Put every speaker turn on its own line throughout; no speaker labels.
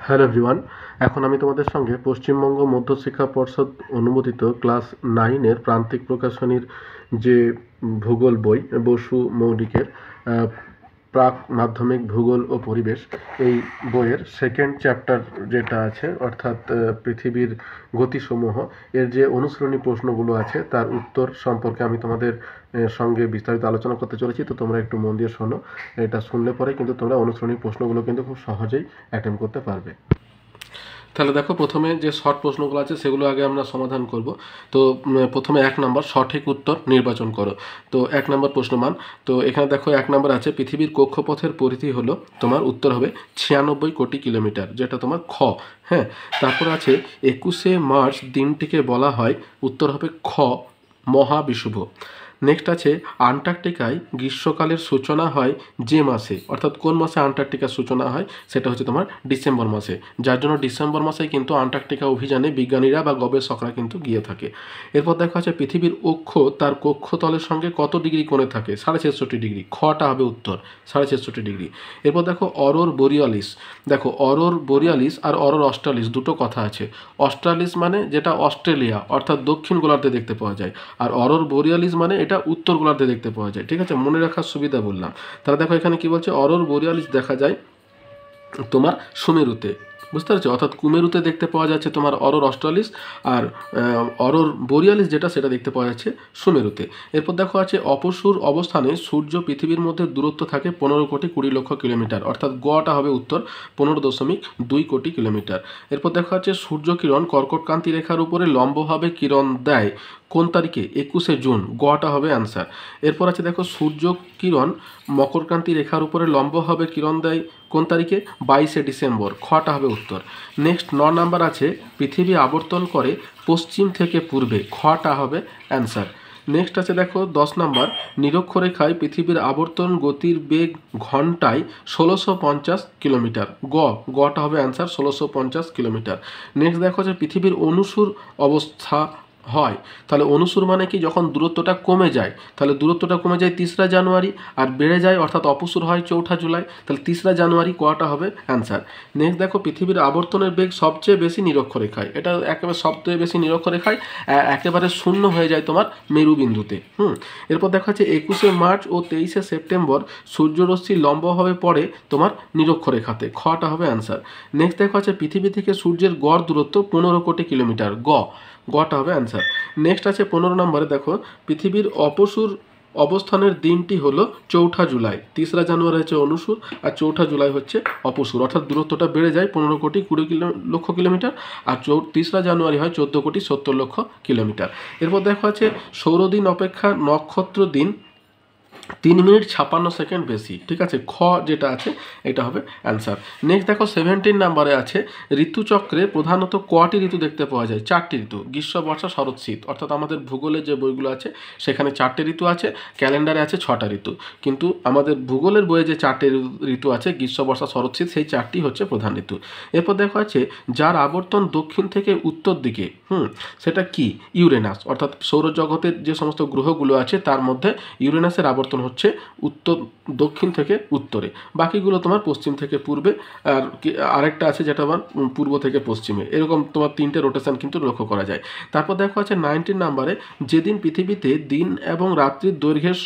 Hello everyone, এখন আমি তোমাদের সঙ্গে পশ্চিমবঙ্গ মধ্যশিক্ষা পর্ষদ অনুমোদিত ক্লাস 9-এর প্রান্তিক প্রকাশনীর যে ভূগোল বই বসু মৌলিকের প্রাক মাধ্যমিক ভূগোল ও পরিবেশ এই বইয়ের সেকেন্ড চ্যাপ্টার যেটা আছে অর্থাৎ পৃথিবীর গতিসমূহ এর যে অনুসরণী প্রশ্নগুলো আছে তার উত্তর সম্পর্কে আমি তোমাদের সঙ্গে বিস্তারিত আলোচনা করতে চলেছি। তো তোমরা একটু মন দিয়ে শোনো, এটা শুনলে পরে কিন্তু তোমরা অনুসরণী প্রশ্নগুলো কিন্তু খুব সহজেই অ্যাটেম্প করতে পারবে। তাহলে দেখো, প্রথমে যে শর্ট প্রশ্নগুলো আছে সেগুলো আগে আমরা সমাধান করব। তো প্রথমে 1 নম্বর সঠিক উত্তর নির্বাচন করো। তো 1 নম্বর প্রশ্নমান, তো এখানে দেখো 1 নম্বর আছে পৃথিবীর কক্ষপথের পরিধি হলো, তোমার উত্তর হবে 96 কোটি কিলোমিটার, যেটা তোমার খ। হ্যাঁ, তারপর আছে 21শে মার্চ দিনটিকে বলা হয়, উত্তর হবে খ মহাবিষুব। নেক্সট আছে আন্টার্কটিকায় গ্রীষ্মকালের সূচনা হয় যে মাসে, অর্থাৎ কোন মাসে আন্টার্কটিকার সূচনা হয়, সেটা হচ্ছে তোমার ডিসেম্বর মাসে, যার জন্য ডিসেম্বর মাসে কিন্তু আন্টার্কটিকা অভিযানে বিজ্ঞানীরা বা গবেষকরা কিন্তু গিয়ে থাকে। এরপর দেখা আছে পৃথিবীর অক্ষ তার কক্ষতলের সঙ্গে কত ডিগ্রি কোণে থাকে, 66.5 ডিগ্রি, খটা হবে উত্তর 66.5 ডিগ্রি। এরপর দেখো অরোর বোরিয়ালিস, দেখো অরোর বোরিয়ালিস আর অরোর অস্ট্রালিস দুটো কথা আছে। অস্ট্রালিস মানে যেটা অস্ট্রেলিয়া অর্থাৎ দক্ষিণ গোলার্ধে দেখতে পাওয়া যায়, আর অরোর বোরিয়ালিস মানে এটা উত্তর গোলার্ধে দেখতে পাওয়া যায়। ঠিক আছে, মনে রাখার সুবিধা বললাম। তাহলে দেখো এখানে কি বলছে, অরোর বোরিয়ালিস দেখা যায় তোমার সুমেরুতে, বুঝতে পারছো, অর্থাৎ কুমেরুতে দেখতে পাওয়া যাচ্ছে তোমার অরোর অস্ট্রালিস, আর অরোর বোরিয়ালিস যেটা সেটা দেখতে পাওয়া যাচ্ছে সুমেরুতে। এরপর দেখো আছে অপসূর অবস্থানে সূর্য পৃথিবীর মধ্যে দূরত্ব থাকে 15,20,00,000 কিলোমিটার, অর্থাৎ গটা হবে উত্তর 15.2 কোটি কিলোমিটার। এরপর দেখা যাচ্ছে সূর্যকিরণ কর্কটক্রান্তি রেখার উপরে লম্বভাবে কিরণ দেয় কোন তারিখে, 21শে জুন, গটা হবে অ্যান্সার। এরপর আছে দেখো সূর্য কিরণ মকরক্রান্তি রেখার উপরে লম্বভাবে কিরণ দেয় কোন তারিখে, 22শে ডিসেম্বর, খটা হবে উত্তর। নেক্সট 9 নাম্বার আছে পৃথিবী আবর্তন করে পশ্চিম থেকে পূর্বে, খটা হবে অ্যান্সার। নেক্সট আছে দেখো 10 নাম্বার নিরক্ষরেখায় পৃথিবীর আবর্তন গতির বেগ ঘন্টায় 1650 কিলোমিটার, গটা হবে অ্যান্সার 1650 কিলোমিটার। নেক্সট দেখো যে পৃথিবীর অনুসুর অবস্থা হয়, তাহলে অনুসুর মানে কি, যখন দূরত্বটা কমে যায়, তাহলে দূরত্বটা কমে যায় 3রা জানুয়ারি, আর বেড়ে যায় অর্থাৎ অপসুর হয় 4ঠা জুলাই, তাহলে 3রা জানুয়ারি, কটা হবে অ্যান্সার। নেক্সট দেখো পৃথিবীর আবর্তনের বেগ সবচেয়ে বেশি নিরক্ষরেখায়, এটা একেবারে সবচেয়ে বেশি নিরক্ষরেখায় একেবারে শূন্য হয়ে যায় তোমার মেরুবিন্দুতে। এরপর দেখা যাচ্ছে 21শে মার্চ ও 23শে সেপ্টেম্বর সূর্যরশ্মি লম্বভাবে পড়ে তোমার নিরক্ষরেখাতে, খটা হবে অ্যান্সার। নেক্সট দেখা যাচ্ছে পৃথিবী থেকে সূর্যের গড় দূরত্ব 15 কোটি কিলোমিটার, গটা হবে অ্যান্সার। নেক্সট আছে 15 নম্বরে দেখো পৃথিবীর অপসূর অবস্থানের দিনটি হলো 4ঠা জুলাই, 3রা জানুয়ারি হচ্ছে অনুসুর আর 4ঠা জুলাই হচ্ছে অপসূর, অর্থাৎ দূরত্বটা বেড়ে যায় 15,20,00,000 কিলোমিটার, আর 3রা জানুয়ারি হয় 14,70,00,000 কিলোমিটার। এরপর দেখা আছে সৌরদিন অপেক্ষা নক্ষত্র দিন 3 মিনিট 56 সেকেন্ড বেশি, ঠিক আছে, খ যেটা আছে এটা হবে অ্যান্সার। নেক্সট দেখো 17 নাম্বারে আছে ঋতুচক্রে প্রধানত কটি ঋতু দেখতে পাওয়া যায়, 4টি ঋতু, গ্রীষ্ম বর্ষা শরৎ শীত, অর্থাৎ আমাদের ভূগোলের যে বইগুলো আছে সেখানে 4টে ঋতু আছে, ক্যালেন্ডারে আছে 6টা ঋতু, কিন্তু আমাদের ভূগোলের বইয়ে যে 4টে ঋতু আছে গ্রীষ্ম বর্ষা শরৎ শীত, সেই 4টি হচ্ছে প্রধান ঋতু। এরপর দেখা আছে যার আবর্তন দক্ষিণ থেকে উত্তর দিকে, সেটা কি, ইউরেনাস, অর্থাৎ সৌরজগতের যে সমস্ত গ্রহগুলো আছে তার মধ্যে ইউরেনাসের আবর্তন হচ্ছে দক্ষিণ থেকে উত্তরে, বাকিগুলো তোমার পশ্চিম থেকে পূর্বে, আর আরেকটা আছে যেটা আমার পূর্ব থেকে পশ্চিমে, এরকম তোমার 3টে রোটেশন কিন্তু লক্ষ্য করা যায়। তারপর দেখো আছে 19 নাম্বারে যেদিন পৃথিবীতে দিন এবং রাত্রির দৈর্ঘ্যের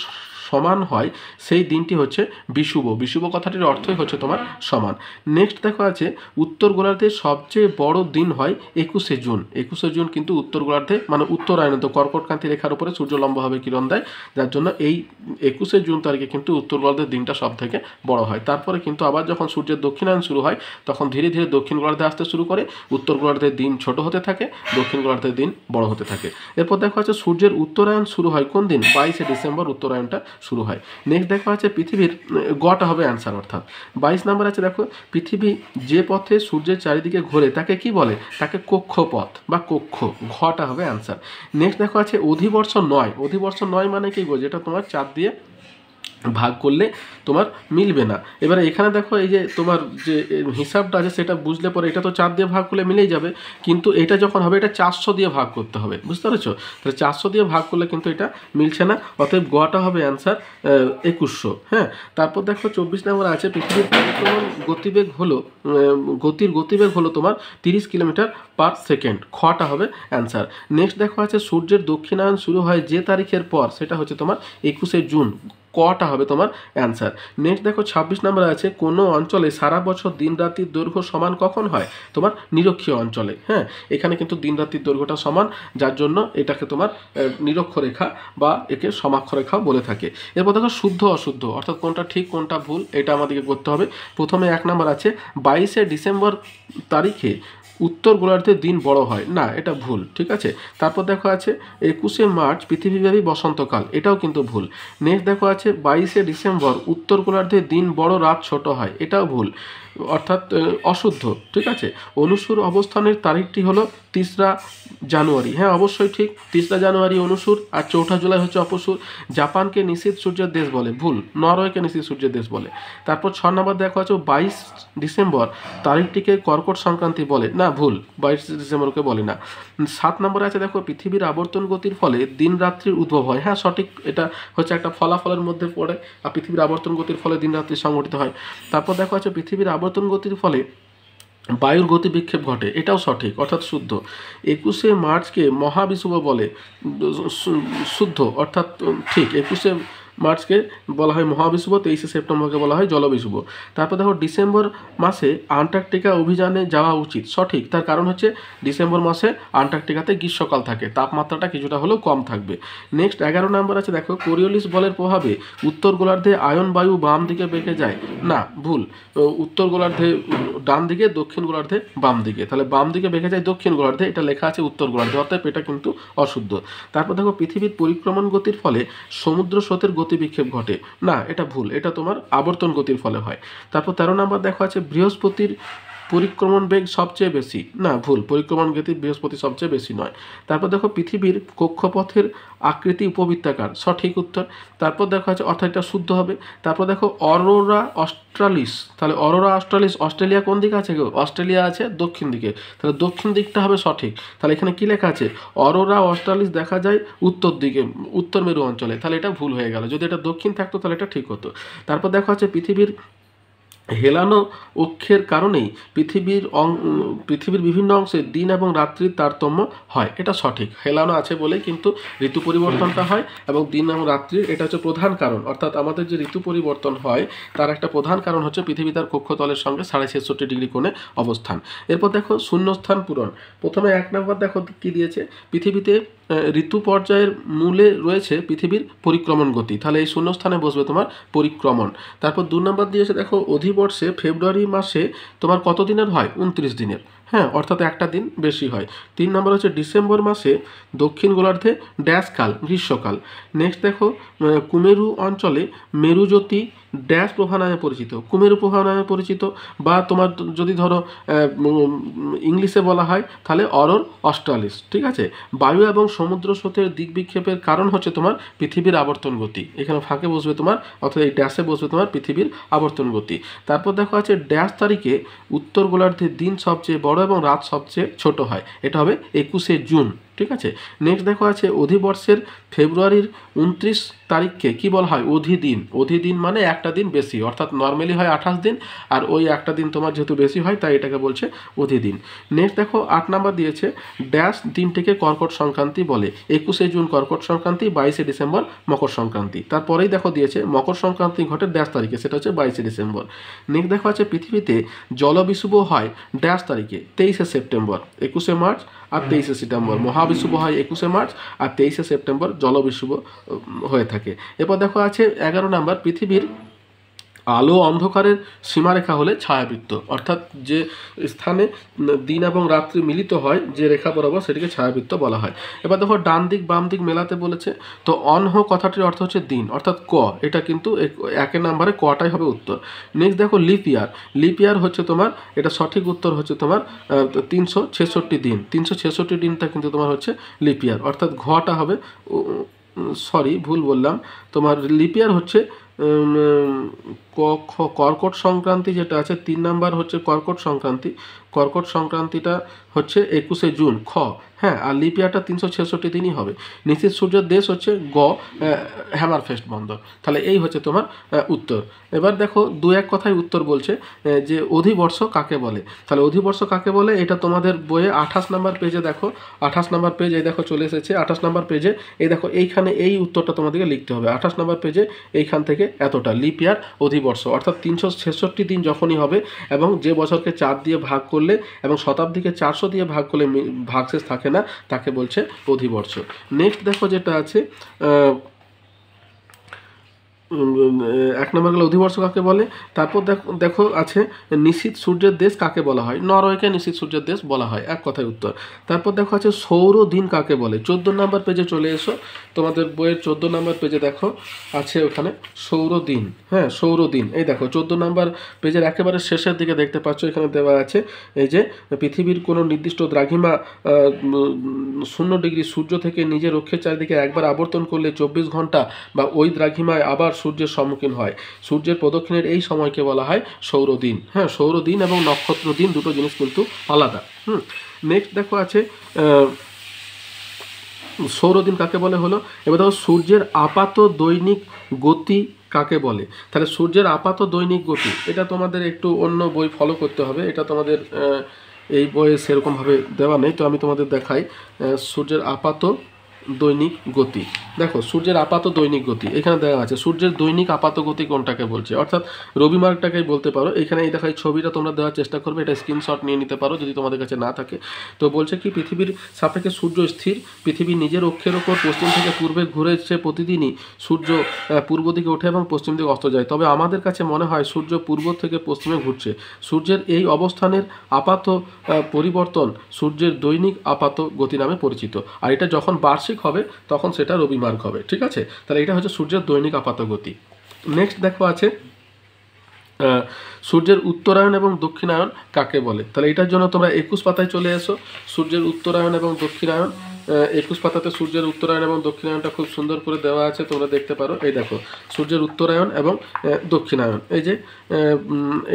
সমান হয় সেই দিনটি হচ্ছে বিষুব, বিষুব কথাটির অর্থই হচ্ছে তোমার সমান। নেক্সট দেখো আছে উত্তর গোলার্ধের সবচেয়ে বড় দিন হয় 21শে জুন, 21শে জুন কিন্তু উত্তর গোলার্ধে মানে উত্তরায়ণত কর্কটক্রান্তি রেখার উপরে সূর্য লম্বভাবে কিরণ দেয়, যার জন্য এই 21শে জুন তারিখে কিন্তু উত্তর গোলার্ধের দিনটা সব থেকে বড় হয়। তারপরে কিন্তু আবার যখন সূর্যের দক্ষিণায়ন শুরু হয় তখন ধীরে ধীরে দক্ষিণ গোলার্ধে আসতে শুরু করে, উত্তর গোলার্ধের দিন ছোট হতে থাকে, দক্ষিণ গোলার্ধের দিন বড় হতে থাকে। এরপর দেখা যাচ্ছে সূর্যের উত্তরায়ণ শুরু হয় কোন দিন, 22শে ডিসেম্বর উত্তরায়ণটা শুরু হয়। নেক্সট দেখা আছে পৃথিবীর গটা হবে অ্যান্সার, অর্থাৎ 22 নম্বর আছে দেখো পৃথিবী যে পথে সূর্যের চারিদিকে ঘোরে তাকে কি বলে, তাকে কক্ষপথ বা কক্ষ, ঘটা হবে অ্যান্সার। নেক্সট দেখো আছে অধিবর্ষ 9, অধিবর্ষ 9 মানে কি গো, যেটা তোমার চাঁদ দিয়ে ভাগ করলে তোমার মিলবে না। এবারে এখানে দেখো এই যে তোমার যে হিসাবটা আছে সেটা বুঝলে পরে এটা তো 4 দিয়ে ভাগ করলে মিলেই যাবে, কিন্তু এটা যখন হবে এটা 400 দিয়ে ভাগ করতে হবে, বুঝতে পেরেছো? তাহলে 400 দিয়ে ভাগ করলে কিন্তু এটা মিলছে না, অতএব গটা হবে অ্যান্সার 2100। হ্যাঁ, তারপর দেখো 24 নম্বর আছে পৃথিবীর পরিক্রমণ গতিবেগ হলো গতিবেগ হলো তোমার 30 কিলোমিটার পার সেকেন্ড, খটা হবে অ্যান্সার। নেক্সট দেখো আছে সূর্যের দক্ষিণায়ন শুরু হয় যে তারিখের পর, সেটা হচ্ছে তোমার 21শে জুন, কটা হবে তোমার অ্যান্সার। নেক্সট দেখো 26 নম্বর আছে কোনো অঞ্চলে সারা বছর দিন রাত্রির দৈর্ঘ্য সমান কখন হয়, তোমার নিরক্ষীয় অঞ্চলে। হ্যাঁ, এখানে কিন্তু দিন রাত্রির দৈর্ঘ্যটা সমান, যার জন্য এটাকে তোমার নিরক্ষরেখা বা একে সমাক্ষরেখাও বলে থাকে। এরপর দেখো শুদ্ধ অশুদ্ধ, অর্থাৎ কোনটা ঠিক কোনটা ভুল এটা আমাদেরকে করতে হবে। প্রথমে 1 নম্বর আছে 22শে ডিসেম্বর তারিখে উত্তর গোলার্ধে দিন বড় হয়, না এটা ভুল, ঠিক আছে। তারপর দেখো আছে 21শে মার্চ পৃথিবীব্যাপী বসন্তকাল, এটাও কিন্তু ভুল। নেক্সট দেখো আছে 22শে ডিসেম্বর উত্তর গোলার্ধে দিন বড় রাত ছোট হয়, এটাও ভুল, অর্থাৎ অশুদ্ধ, ঠিক আছে। অনুসুর অবস্থানের তারিখটি হলো 3রা জানুয়ারি, হ্যাঁ অবশ্যই ঠিক, 3রা জানুয়ারি অনুসুর, আর 4ঠা জুলাই হচ্ছে অপসুর। জাপানকে নিশীথ সূর্যের দেশ বলে, ভুল, নরওয়েকে নিশীথ সূর্যের দেশ বলে। তারপর 6 নম্বর দেখো আছে 22 ডিসেম্বর তারিখটিকে কর্কট সংক্রান্তি বলে, না ভুল, 22 ডিসেম্বরকে বলে না। 7 নম্বরে আছে দেখো পৃথিবীর আবর্তন গতির ফলে দিন রাত্রির উদ্ভব হয়, হ্যাঁ সঠিক, এটা হচ্ছে একটা ফলাফলের মধ্যে পড়ে, আর পৃথিবীর আবর্তন গতির ফলে দিন রাত্রি সংঘটিত হয়। তারপর দেখো আছে পৃথিবীর আবর্তন গতির ফলে বায়ুর গতি বিক্ষেপ ঘটে, এটাও সঠিক, অর্থাৎ শুদ্ধ। 21শে মার্চকে মহাবিষুব বলে, শুদ্ধ, অর্থাৎ ঠিক, 21শে মার্চকে বলা হয় মহাবিষুব, 23শে সেপ্টেম্বরকে বলা হয় জলবিষুব। তারপর দেখো ডিসেম্বর মাসে আন্টার্কটিকা অভিযানে যাওয়া উচিত, সঠিক, তার কারণ হচ্ছে ডিসেম্বর মাসে আন্টার্কটিকাতে গ্রীষ্মকাল থাকে, তাপমাত্রাটা কিছুটা হলেও কম থাকবে। নেক্সট 11 নম্বর আছে দেখো কোরিওলিস বলের প্রভাবে উত্তর গোলার্ধে আয়ন বায়ু বাম দিকে বেঁকে যায়, না ভুল, উত্তর গোলার্ধে ডান দিকে, দক্ষিণ গোলার্ধে বাম দিকে, তাহলে বাম দিকে বেঁকে যায় দক্ষিণ গোলার্ধে, এটা লেখা আছে উত্তর গোলার্ধে, অর্থাৎ এটা কিন্তু অশুদ্ধ। তারপর দেখো পৃথিবীর পরিক্রমণ গতির ফলে সমুদ্র স্রোতের গতি বিক্ষেপ ঘটে, না এটা ভুল, এটা তোমার আবর্তন গতির ফলে হয়। তারপর 13 নম্বর দেখো আছে বৃহস্পতির পরিক্রমণ বেগ সবচেয়ে বেশি, না ভুল, পরিক্রমণ গতি বৃহস্পতি সবচেয়ে বেশি নয়। তারপর দেখো পৃথিবীর কক্ষপথের আকৃতি উপবৃত্তাকার, সঠিক উত্তর। তারপর দেখো আছে, অর্থাৎ এটা শুদ্ধ হবে। তারপর দেখো অরোরা অস্ট্রালিস, তাহলে অরোরা অস্ট্রালিস, অস্ট্রেলিয়া কোন দিকে আছে গো, অস্ট্রেলিয়া আছে দক্ষিণ দিকে, তাহলে দক্ষিণ দিকটা হবে সঠিক। তাহলে এখানে কি লেখা আছে, অরোরা অস্ট্রালিস দেখা যায় উত্তর দিকে, উত্তর মেরু অঞ্চলে, তাহলে এটা ভুল হয়ে গেল, যদি এটা দক্ষিণ থাকতো তাহলে এটা ঠিক হতো। তারপর দেখো আছে পৃথিবীর হেলানো অক্ষের কারণেই পৃথিবীর বিভিন্ন অংশে দিন এবং রাত্রির তারতম্য হয়, এটা সঠিক, হেলানো আছে বলেই কিন্তু ঋতু পরিবর্তনটা হয়, এবং দিন এবং রাত্রির এটা হচ্ছে প্রধান কারণ, অর্থাৎ আমাদের যে ঋতু পরিবর্তন হয় তার একটা প্রধান কারণ হচ্ছে পৃথিবী তার কক্ষতলের সঙ্গে 66.5 ডিগ্রি কোণে অবস্থান। এরপর দেখো শূন্যস্থান পূরণ। প্রথমে 1 নম্বর দেখো কি দিয়েছে, পৃথিবীতে ঋতু পর্যায়ের মূলে রয়েছে পৃথিবীর পরিক্রমণ গতি, তাহলে এই শূন্যস্থানে বসবে তোমার পরিক্রমণ। তারপর 2 নম্বর দিয়েছে দেখো অধিবর্ষে ফেব্রুয়ারি মাসে তোমার কত দিনের হয়, 29 দিনের, হ্যাঁ অর্থাৎ একটা দিন বেশি হয়। 3 নম্বর হচ্ছে ডিসেম্বর মাসে দক্ষিণ গোলার্ধে ড্যাশ কাল, গ্রীষ্মকাল। নেক্সট দেখো কুমেরু অঞ্চলে মেরুজ্যোতি ড্যাশ প্রভা নামে পরিচিত, কুমেরু প্রভা নামে পরিচিত, বা তোমার যদি ধরো ইংলিশে বলা হয় তাহলে অরোর অস্ট্রালিস, ঠিক আছে। বায়ু এবং সমুদ্র স্রোতের দিক বিক্ষেপের কারণ হচ্ছে তোমার পৃথিবীর আবর্তন গতি, এখানে ফাঁকে বসবে তোমার, অর্থাৎ এই ড্যাশে বসবে তোমার পৃথিবীর আবর্তন গতি। তারপর দেখো আছে ড্যাশ তারিখে উত্তর গোলার্ধে দিন সবচেয়ে বড় এবং রাত সবচেয়ে ছোট হয়, এটা হবে 21শে জুন, ঠিক আছে। নেক্সট দেখো আছে অধিবর্ষের ফেব্রুয়ারির 29 তারিখকে কি বলা হয়, অধিদিন, অধিদিন মানে একটা দিন বেশি, অর্থাৎ নর্মালি হয় 28 দিন, আর ওই একটা দিন তোমার যেহেতু বেশি হয় তাই এটাকে বলছে অধিদিন। নেক্সট দেখো 8 নাম্বার দিয়েছে ড্যাশ দিনটিকে কর্কট সংক্রান্তি বলে, 21শে জুন কর্কট সংক্রান্তি, 22শে ডিসেম্বর মকর সংক্রান্তি। তারপরেই দেখো দিয়েছে মকর সংক্রান্তি ঘটে ড্যাশ তারিখে, সেটা হচ্ছে 22শে ডিসেম্বর। নেক্সট দেখো আছে পৃথিবীতে জলবিষুব হয় ড্যাশ তারিখে, 23শে সেপ্টেম্বর, 21শে মার্চ আর 23শে সেপ্টেম্বর। মহাবিষুব হয় 21শে মার্চ আর 23শে সেপ্টেম্বর জলবিষুব হয়ে থাকে। এরপর দেখো আছে 11 নাম্বার পৃথিবীর আলো অন্ধকারের সীমারেখা হলে ছায়াবৃত্ত, অর্থাৎ যে স্থানে দিন এবং রাত্রি মিলিত হয় যে রেখা বরাবর সেটিকে ছায়াবৃত্ত বলা হয়। এবার দেখো ডান দিক বাম দিক মেলাতে বলেছে, তো অনহ কথাটির অর্থ হচ্ছে দিন, অর্থাৎ ক, এটা কিন্তু 1 নম্বরে কটাই হবে উত্তর। নেক্সট দেখো লিপ ইয়ার, লিপ ইয়ার হচ্ছে তোমার, এটা সঠিক উত্তর হচ্ছে তোমার 366 দিন, 366 দিনটা কিন্তু তোমার হচ্ছে লিপ ইয়ার, অর্থাৎ ঘটা হবে, সরি ভুল বললাম, তোমার লিপ ইয়ার হচ্ছে কর্কট সংক্রান্তি যেটা আছে 3 নাম্বার হচ্ছে কর্কট সংক্রান্তি। কর্কট সংক্রান্তিটা হচ্ছে 21শে জুন খ। হ্যাঁ, আর লিপ ইয়ারটা 366 দিনই হবে। নিশীথ সূর্যের দেশ হচ্ছে গ হ্যামারফেস্ট বন্দর। তাহলে এই হচ্ছে তোমার উত্তর। এবার দেখো 2-1 কথায় উত্তর বলছে যে অধিবর্ষ কাকে বলে। তাহলে অধিবর্ষ কাকে বলে এটা তোমাদের বইয়ে 28 নাম্বার পেজে দেখো, 28 নাম্বার পেজ এই দেখো চলে এসেছে। 28 নাম্বার পেজে এই দেখো এইখানে এই উত্তরটা তোমাদেরকে লিখতে হবে। 28 নাম্বার পেজে এইখান থেকে এতটা লিপ ইয়ার অধিবর্ষ, অর্থাৎ 366 দিন যখনই হবে এবং যে বছরকে 4 দিয়ে ভাগ করলে এবং শতাব্দীকে 400 দিয়ে ভাগ করলে ভাগশেষ থাকে না, তাকে বলছে অধিবর্ষ। নেক্সট দেখো যেটা আছে 1 নম্বর গেলে অধিবর্ষ কাকে বলে। তারপর দেখো আছে নিশীথ সূর্যের দেশ কাকে বলা হয়। নরওয়েকে নিশীথ সূর্যের দেশ বলা হয়, এক কথায় উত্তর। তারপর দেখো আছে সৌর দিন কাকে বলে। 14 নম্বর পেজে চলে এসো, তোমাদের বইয়ের 14 নম্বর পেজে দেখো আছে ওখানে সৌর দিন। হ্যাঁ, সৌর দিন এই দেখো 14 নম্বর পেজের একেবারে শেষের দিকে দেখতে পাচ্ছ, এখানে দেওয়া আছে এই যে পৃথিবীর কোনো নির্দিষ্ট দ্রাঘিমা 0 ডিগ্রি সূর্য থেকে নিজের অক্ষের চারিদিকে একবার আবর্তন করলে 24 ঘন্টা বা ওই দ্রাঘিমায় আবার সূর্যের সম্মুখীন হয়। সূর্যের প্রদক্ষিণের এই সময়কে বলা হয় সৌরদিন। হ্যাঁ, সৌরদিন এবং নক্ষত্র দিন দুটো জিনিস কিন্তু আলাদা। নেক্সট দেখো আছে সৌরদিন কাকে বলে হলো। এবার দেখো সূর্যের আপাত দৈনিক গতি কাকে বলে। তাহলে সূর্যের আপাত দৈনিক গতি এটা তোমাদের একটু অন্য বই ফলো করতে হবে, এটা তোমাদের এই বইয়ে সেরকমভাবে দেওয়া নেই। তো আমি তোমাদের দেখাই সূর্যের আপাত দৈনিক গতি। দেখো সূর্যের আপাত দৈনিক গতি এখানে দেওয়া আছে। সূর্যের দৈনিক আপাত গতি কোনটাকে বলছে, অর্থাৎ রবিমার্গটাকেই বলতে পারো। এখানে এই দেখাই ছবিটা তোমরা দেওয়ার চেষ্টা করবে, এটা স্ক্রিনশট নিয়ে নিতে পারো যদি তোমাদের কাছে না থাকে। তো বলছে কি পৃথিবীর সাপেক্ষে সূর্য স্থির, পৃথিবী নিজের অক্ষের ওপর পশ্চিম থেকে পূর্বে ঘুরেছে, প্রতিদিনই সূর্য পূর্ব দিকে ওঠে এবং পশ্চিম দিকে অস্ত যায়। তবে আমাদের কাছে মনে হয় সূর্য পূর্ব থেকে পশ্চিমে ঘুরছে। সূর্যের এই অবস্থানের আপাত পরিবর্তন সূর্যের দৈনিক আপাত গতি নামে পরিচিত। আর এটা যখন বার্ষিক হবে তখন সেটা রবিমার্গ হবে। ঠিক আছে, তাহলে এটা হচ্ছে সূর্যের দৈনিক আপাত গতি। নেক্সট দেখো আছে সূর্যের উত্তরায়ণ এবং দক্ষিণায়ন কাকে বলে। তাহলে এটার জন্য তোমরা 21 পাতায় চলে এসো। সূর্যের উত্তরায়ণ এবং দক্ষিণায়ন 21 পাতাতে সূর্যের উত্তরায়ণ এবং দক্ষিণায়নটা খুব সুন্দর করে দেওয়া আছে, তোমরা দেখতে পারো। এই দেখো সূর্যের উত্তরায়ণ এবং দক্ষিণায়ন, এই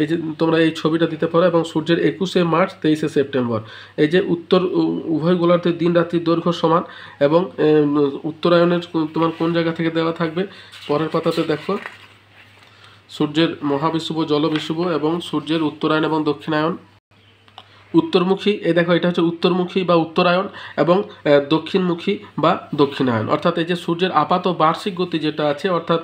যে তোমরা এই ছবিটা দিতে পারো। এবং সূর্যের 21শে মার্চ 23শে সেপ্টেম্বর, এই যে উত্তর উভয় গোলার্ধের দিন রাত্রির দৈর্ঘ্য সমান। এবং উত্তরায়ণের তোমার কোন জায়গা থেকে দেওয়া থাকবে পরের পাতাতে দেখো সূর্যের মহাবিষুব জলবিষুব এবং সূর্যের উত্তরায়ণ এবং দক্ষিণায়ন। উত্তরমুখী এই দেখো এটা হচ্ছে উত্তরমুখী বা উত্তরায়ণ এবং দক্ষিণমুখী বা দক্ষিণায়ন। অর্থাৎ এই যে সূর্যের আপাত বার্ষিক গতি যেটা আছে, অর্থাৎ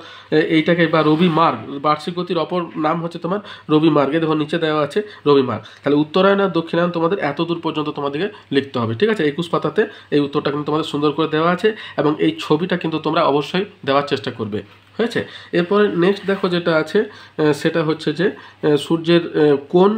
এইটাকে বা রবিমার্গ, বার্ষিক গতির অপর নাম হচ্ছে তোমার রবিমার্গে। দেখো নিচে দেওয়া আছে রবিমার্গ। তাহলে উত্তরায়ণ আর দক্ষিণায়ন তোমাদের এত দূর পর্যন্ত তোমাদেরকে লিখতে হবে। ঠিক আছে, 21 পাতাতে এই উত্তরটা কিন্তু তোমাদের সুন্দর করে দেওয়া আছে এবং এই ছবিটা কিন্তু তোমরা অবশ্যই দেওয়ার চেষ্টা করবে। হয়েছে। এরপরে নেক্সট দেখো যেটা আছে সেটা হচ্ছে যে সূর্যের কোন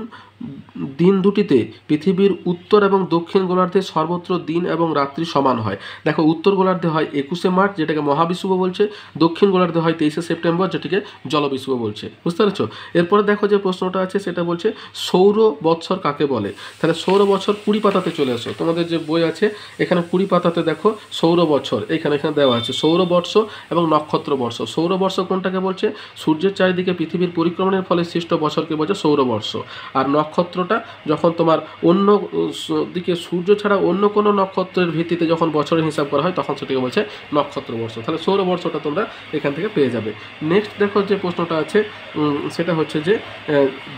দিন দুটিতে পৃথিবীর উত্তর এবং দক্ষিণ গোলার্ধে সর্বত্র দিন এবং রাত্রি সমান হয়। দেখো উত্তর গোলার্ধে হয় 21শে মার্চ যেটাকে মহাবিষুব বলছে, দক্ষিণ গোলার্ধে হয় 23শে সেপ্টেম্বর যেটিকে জলবিষুব বলছে। বুঝতে পারছো। এরপরে দেখো যে প্রশ্নটা আছে সেটা বলছে সৌর বৎসর কাকে বলে। তাহলে সৌর বৎসর 20 পাতাতে চলে আসো, তোমাদের যে বই আছে এখানে 20 পাতাতে দেখো সৌর বৎসর এখানে দেওয়া আছে সৌর বর্ষ এবং নক্ষত্র বর্ষ। সৌর বর্ষ কোনটাকে বলছে, সূর্যের চারিদিকে পৃথিবীর পরিক্রমণের ফলে সৃষ্ট বছরকে বলছে সৌর বর্ষ। আর নক্ষত্রটা যখন তোমার অন্য দিকে সূর্য ছাড়া অন্য কোনো নক্ষত্রের ভিত্তিতে যখন বছরের হিসাব করা হয় তখন সেটাকে বলছে নক্ষত্র বর্ষ। তাহলে সৌর বর্ষটা তোমরা এখান থেকে পেয়ে যাবে। নেক্সট দেখো যে প্রশ্নটা আছে সেটা হচ্ছে যে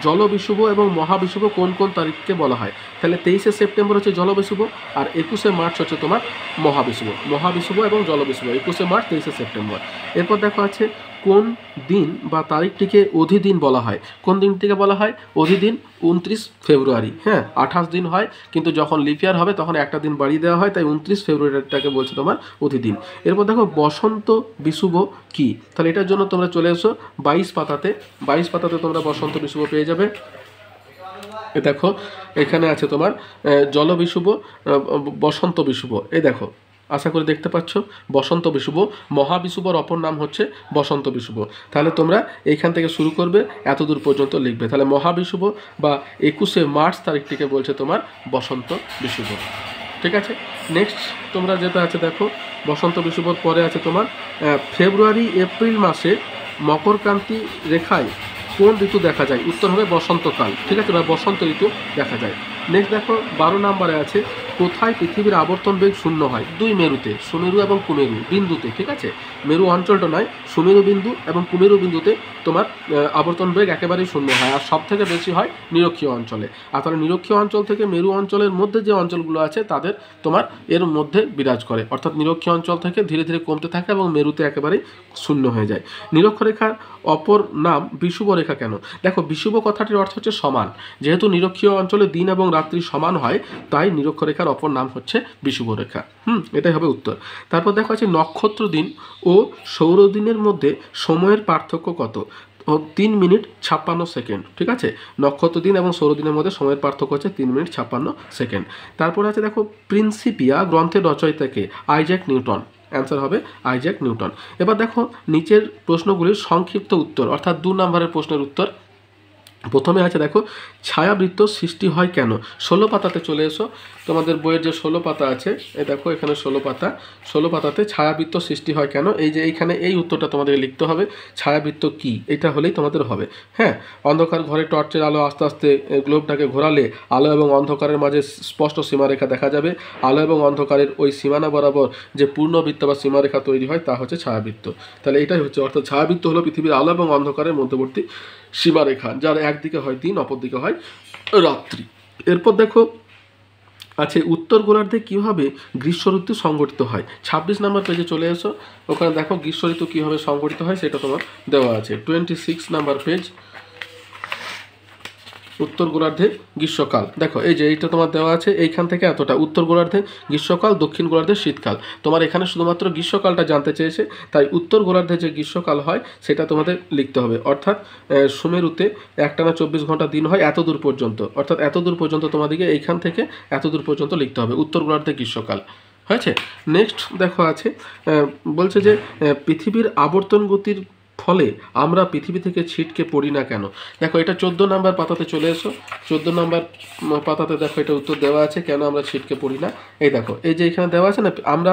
জলবিষুব এবং মহাবিষুব কোন কোন তারিখকে বলা হয়। তাহলে 23শে সেপ্টেম্বর হচ্ছে জলবিষুব আর 21শে মার্চ হচ্ছে তোমার মহাবিষুব। মহাবিষুব এবং জলবিষুব 21শে মার্চ 23শে সেপ্টেম্বর। এরপর দেখো আছে কোন দিন বা তারিখটিকে অধিদিন বলা হয়। কোন দিনটিকে বলা হয় অধিদিন, 29 ফেব্রুয়ারি। হ্যাঁ, 28 দিন হয় কিন্তু যখন লিপ ইয়ার হবে তখন একটা দিন বাড়িয়ে দেওয়া হয়, তাই 29 ফেব্রুয়ারিটাকে বলছে তোমার অধিদিন। এরপর দেখো বসন্ত বিষুব কি। তাহলে এটার জন্য তোমরা চলে এসো 22 পাতাতে। 22 পাতাতে তোমরা বসন্ত বিষুব পেয়ে যাবে। দেখো এখানে আছে তোমার জলবিষুব, বসন্ত বিষুব। এই দেখো আশা করি দেখতে পাচ্ছ বসন্ত বিষুব। মহাবিষুবর অপর নাম হচ্ছে বসন্ত বিষুব। তাহলে তোমরা এইখান থেকে শুরু করবে এত দূর পর্যন্ত লিখবে। তাহলে মহাবিষুব বা 21শে মার্চ তারিখটিকে বলছে তোমার বসন্ত বিষুব। ঠিক আছে। নেক্সট তোমরা যেটা আছে দেখো বসন্ত বিষুবর পরে আছে তোমার ফেব্রুয়ারি এপ্রিল মাসে মকরক্রান্তি রেখায় কোন ঋতু দেখা যায়? উত্তর হবে বসন্তকাল, ঠিক আছে, বা বসন্ত ঋতু দেখা যায়। নেক্সট দেখো 12 নম্বরে আছে কোথায় পৃথিবীর আবর্তন বেগ শূন্য হয়? দুই মেরুতে, সুমেরু এবং কুমেরু বিন্দুতে, ঠিক আছে, মেরু অঞ্চলটা নয়, সুমেরু বিন্দু এবং কুমেরু বিন্দুতে তোমার আবর্তন বেগ একেবারেই শূন্য হয়। আর সব থেকে বেশি হয় নিরক্ষীয় অঞ্চলে। আর তাহলে নিরক্ষীয় অঞ্চল থেকে মেরু অঞ্চলের মধ্যে যে অঞ্চলগুলো আছে তাদের তোমার এর মধ্যে বিরাজ করে, অর্থাৎ নিরক্ষীয় অঞ্চল থেকে ধীরে ধীরে কমতে থাকে এবং মেরুতে একেবারেই শূন্য হয়ে যায়। নিরক্ষরেখার অপর নাম বিষুবরেখা কেন? দেখো বিষুব কথাটির অর্থ হচ্ছে সমান, যেহেতু নিরক্ষীয় অঞ্চলে দিন এবং রাত্রি সমান হয় তাই নিরক্ষরেখার অপর নাম হচ্ছে বিষুবরেখা। এটাই হবে উত্তর। তারপর দেখো আছে নক্ষত্র দিন ও সৌরদিনের মধ্যে সময়ের পার্থক্য কত? 3 মিনিট 56 সেকেন্ড, ঠিক আছে, নক্ষত্র দিন এবং সৌরদিনের মধ্যে সময়ের পার্থক্য হচ্ছে 3 মিনিট 56 সেকেন্ড। তারপর আছে দেখো প্রিন্সিপিয়া গ্রন্থের রচয়িতাকে? আইজ্যাক নিউটন, অ্যান্সার হবে আইজ্যাক নিউটন। এবার দেখো নিচের প্রশ্নগুলির সংক্ষিপ্ত উত্তর, অর্থাৎ 2 নম্বরের প্রশ্নের উত্তর। প্রথমে আছে দেখো ছায়াবৃত্ত সৃষ্টি হয় কেন? 16 পাতাতে চলে এসো, তোমাদের বইয়ের যে 16 পাতা আছে, এই দেখো এখানে 16 পাতাতে ছায়াবৃত্ত সৃষ্টি হয় কেন, এই যে এইখানে এই উত্তরটা তোমাদের লিখতে হবে। ছায়াবৃত্ত কি, এটা হলেই তোমাদের হবে। হ্যাঁ, অন্ধকার ঘরে টর্চের আলো আস্তে আস্তে গ্লোবটাকে ঘোরালে আলো এবং অন্ধকারের মাঝে স্পষ্ট সীমারেখা দেখা যাবে। আলো এবং অন্ধকারের ওই সীমানা বরাবর যে পূর্ণবৃত্ত বা সীমারেখা তৈরি হয় তা হচ্ছে ছায়াবৃত্ত। তাহলে এটাই হচ্ছে, অর্থাৎ ছায়াবৃত্ত হলো পৃথিবীর আলো এবং অন্ধকারের মধ্যবর্তী সীমারেখা, যার একদিকে হয় দিন, অপর দিকে হয় রাত্রি। এরপর দেখো আছে উত্তর গোলার্ধে কীভাবে গ্রীষ্ম ঋতু সংগঠিত হয়? 26 নম্বর পেজে চলে এসো, ওখানে দেখো গ্রীষ্ম ঋতু কীভাবে সংগঠিত হয় সেটা তোমার দেওয়া আছে। 26 নম্বর পেজ, উত্তর গোলার্ধে গ্রীষ্মকাল। দেখো এই যে এইটা তোমার দেওয়া আছে, এইখান থেকে এতটা উত্তর গোলার্ধে গ্রীষ্মকাল, দক্ষিণ গোলার্ধে শীতকাল। তোমার এখানে শুধুমাত্র গ্রীষ্মকালটা জানতে চেয়েছে, তাই উত্তর গোলার্ধে যে গ্রীষ্মকাল হয় সেটা তোমাদের লিখতে হবে। অর্থাৎ সুমেরুতে একটানা 24 ঘন্টা দিন হয় এত দূর পর্যন্ত, অর্থাৎ এত দূর পর্যন্ত তোমাদেরকে এইখান থেকে এত দূর পর্যন্ত লিখতে হবে উত্তর গোলার্ধে গ্রীষ্মকাল হয়েছে। নেক্সট দেখো আছে বলছে যে পৃথিবীর আবর্তন গতির ফলে আমরা পৃথিবী থেকে ছিটকে পড়ি না কেন? দেখো এটা 14 নম্বর পাতাতে চলে এসো, 14 নম্বর পাতাতে দেখো এটা উত্তর দেওয়া আছে কেন আমরা ছিটকে পড়ি না। এই দেখো এই যে এখানে দেওয়া আছে না, আমরা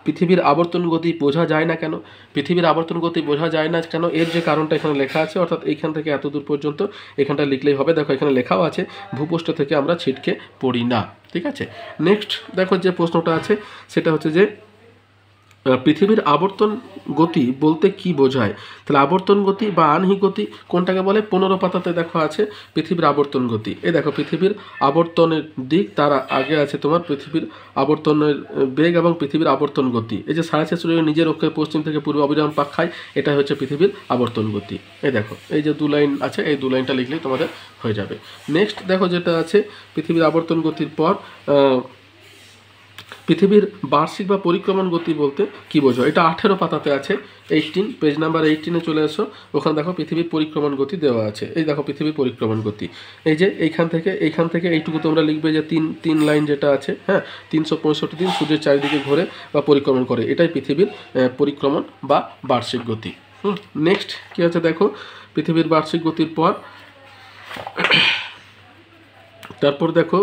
পৃথিবীর আবর্তন গতি বোঝা যায় না কেন? পৃথিবীর আবর্তন গতি বোঝা যায় না কেন, এর যে কারণটা এখানে লেখা আছে, অর্থাৎ এইখান থেকে এত দূর পর্যন্ত এখানটা লিখলেই হবে। দেখো এখানে লেখাও আছে ভূপৃষ্ঠ থেকে আমরা ছিটকে পড়ি না, ঠিক আছে। নেক্সট দেখো যে প্রশ্নটা আছে সেটা হচ্ছে যে পৃথিবীর আবর্তন গতি বলতে কি বোঝায়? তাহলে আবর্তন গতি বা আনহি গতি কোনটাকে বলে? 15 পাতাতে দেখো আছে পৃথিবীর আবর্তন গতি। এই দেখো পৃথিবীর আবর্তনের দিক, তার আগে আছে তোমার পৃথিবীর আবর্তনের বেগ এবং পৃথিবীর আবর্তন গতি। এই যে 6.5 সূর্য নিজের অক্ষে পশ্চিম থেকে পূর্ব অবিরাম পাক খায়, এটা হচ্ছে পৃথিবীর আবর্তন গতি। এই দেখো এই যে 2 লাইন আছে, এই 2 লাইনটা লিখলেই তোমাদের হয়ে যাবে। নেক্সট দেখো যেটা আছে পৃথিবীর আবর্তন গতির পর পৃথিবীর বার্ষিক বা পরিক্রমণ গতি বলতে কি বোঝো? এটা 18 পাতাতে আছে, 18 পেজ নাম্বার 18-এ চলে এসো, ওখানে দেখো পৃথিবীর পরিক্রমণ গতি দেওয়া আছে। এই দেখো পৃথিবীর পরিক্রমণ গতি, এই যে এইখান থেকে এইটুকু তোমরা লিখবে যে তিন লাইন যেটা আছে, হ্যাঁ, 365 দিন সূর্যের চারিদিকে ঘোরে বা পরিক্রমণ করে, এটাই পৃথিবীর পরিক্রমণ বা বার্ষিক গতি। নেক্সট কি আছে দেখো পৃথিবীর বার্ষিক গতির পর তারপর দেখো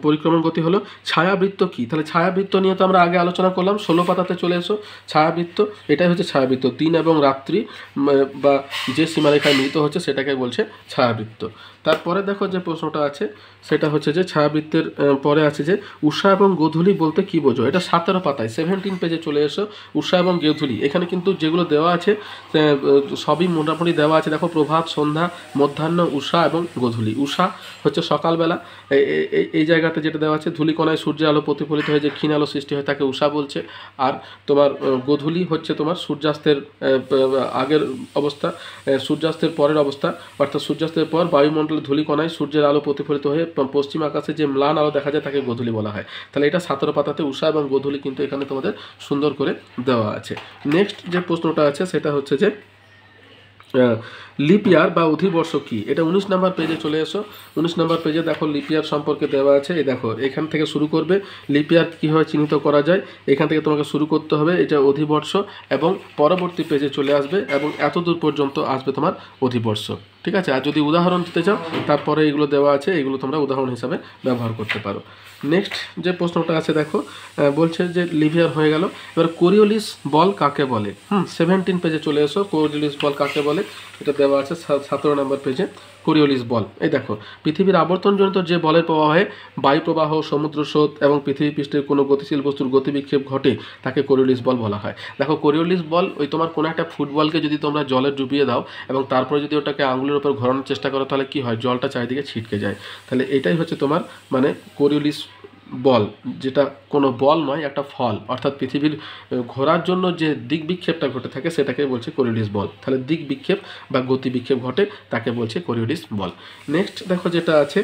পরিক্রমণ গতি হলো ছায়াবৃত্ত কি? তাহলে ছায়াবৃত্ত নিয়ে তো আমরা আগে আলোচনা করলাম, 16 পাতাতে চলে এসো। ছায়াবৃত্ত এটাই হচ্ছে ছায়াবৃত্ত, দিন এবং রাত্রি বা যে সীমারেখায় মিলিত হচ্ছে সেটাকে বলছে ছায়াবৃত্ত। তারপরে দেখো যে প্রশ্নটা আছে সেটা হচ্ছে যে ছায়াবৃত্তের পরে আছে যে উষা এবং গোধূলি বলতে কি বোঝো? এটা 17 পাতায় 17 পেজে চলে এসো। উষা এবং গোধূলি এখানে কিন্তু যেগুলো দেওয়া আছে সবই মোটামুটি দেওয়া আছে। দেখো প্রভাত, সন্ধ্যা, মধ্যাহ্ন, উষা এবং গোধূলি। উষা হচ্ছে সকালবেলা, এই জায়গাতে যেটা দেওয়া আছে ধূলিকণায় সূর্যের আলো প্রতিফলিত হয়ে যে ক্ষীণ আলো সৃষ্টি হয় তাকে উষা বলছে। আর তোমার গোধূলি হচ্ছে তোমার সূর্যাস্তের আগের অবস্থা, সূর্যাস্তের পরের অবস্থা, অর্থাৎ সূর্যাস্তের পর বায়ুমণ্ডলে ধূলিকণায় সূর্যের আলো প্রতিফলিত হয়ে পশ্চিম আকাশে যে ম্লান আলো দেখা যায় তাকে গোধূলি বলা হয়। তাহলে এটা 17 পাতাতে উষা এবং গোধূলি কিন্তু এখানে তোমাদের সুন্দর করে দেওয়া আছে। নেক্সট যে প্রশ্নটা আছে সেটা হচ্ছে যে লিপ ইয়ার বা অধিবর্ষ কি? এটা 19 নম্বর পেজে চলে এসো। 19 নম্বর পেজে দেখো লিপ ইয়ার সম্পর্কে দেওয়া আছে। এই দেখো এখান থেকে শুরু করবে, লিপ ইয়ার কীভাবে চিহ্নিত করা যায় এখান থেকে তোমাকে শুরু করতে হবে। এটা অধিবর্ষ এবং পরবর্তী পেজে চলে আসবে এবং এত দূর পর্যন্ত আসবে তোমার অধিবর্ষ। ঠিক আছে। আর যদি উদাহরণ দিতে চাও তারপরে এগুলো দেওয়া আছে, এগুলো তোমরা উদাহরণ হিসাবে ব্যবহার করতে পারো। নেক্সট যে প্রশ্নটা আছে দেখো, বলছে যে লিভিয়ার হয়ে গেল, এবার কোরিওলিস বল কাকে বলে। 17 পেজে চলে এসো, কোরিওলিস বল কাকে বলে এটা দেওয়া আছে 17 নম্বর পেজে। কোরিওলিস বল, এই দেখো, পৃথিবীর আবর্তনজনিত যে বলের প্রবাহে বায়ু প্রবাহ, সমুদ্র স্রোত এবং পৃথিবী পৃষ্ঠের কোনো গতিশীল বস্তুর গতিবিক্ষেপ ঘটে তাকে কোরিওলিস বল বলা হয়। দেখো কোরিওলিস বল ওই তোমার কোনো একটা ফুটবলকে যদি তোমরা জলে ডুবিয়ে দাও এবং তারপরে যদি ওটাকে আঙুলের উপর ঘোরানোর চেষ্টা করো তাহলে কি হয়, জলটা চারিদিকে ছিটকে যায়। তাহলে এটাই হচ্ছে তোমার মানে কোরিওলিস বল, যেটা কোনো বল নয়, একটা ফল, অর্থাৎ পৃথিবীর ঘোরার জন্য যে দিক বিক্ষেপটা ঘটে থাকে সেটাকে বলছে কোরিওলিস বল। তাহলে দিক বিক্ষেপ বা গতি বিক্ষেপ ঘটে তাকে বলছে কোরিওলিস বল। নেক্সট দেখো যেটা আছে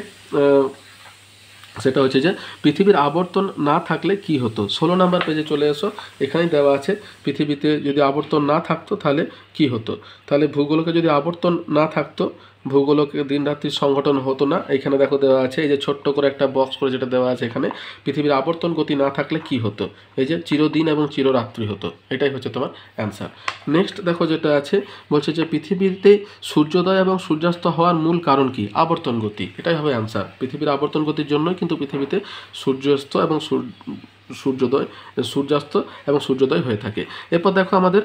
সেটা হচ্ছে যে পৃথিবীর আবর্তন না থাকলে কি হতো। 16 নম্বর পেজে চলে এসো, এখানেই দেওয়া আছে পৃথিবীতে যদি আবর্তন না থাকতো তাহলে কি হতো। তাহলে ভূগোলকে যদি আবর্তন না থাকতো, ভূগোলকে দিন রাত্রির সংগঠন হতো না। এখানে দেখো দেওয়া আছে, এই যে ছোট্ট করে একটা বক্স করে যেটা দেওয়া আছে এখানে, পৃথিবীর আবর্তন গতি না থাকলে কি হতো, এই যে চিরদিন এবং চিররাত্রি হতো। এটাই হচ্ছে তোমার অ্যান্সার। নেক্সট দেখো যেটা আছে, বলছে যে পৃথিবীতে সূর্যোদয় এবং সূর্যাস্ত হওয়ার মূল কারণ কি, আবর্তন গতি। এটাই হবে অ্যান্সার। পৃথিবীর আবর্তন গতির জন্যই কিন্তু পৃথিবীতে সূর্যাস্ত এবং সূর্যাস্ত এবং সূর্যোদয় হয়ে থাকে। এরপর দেখো আমাদের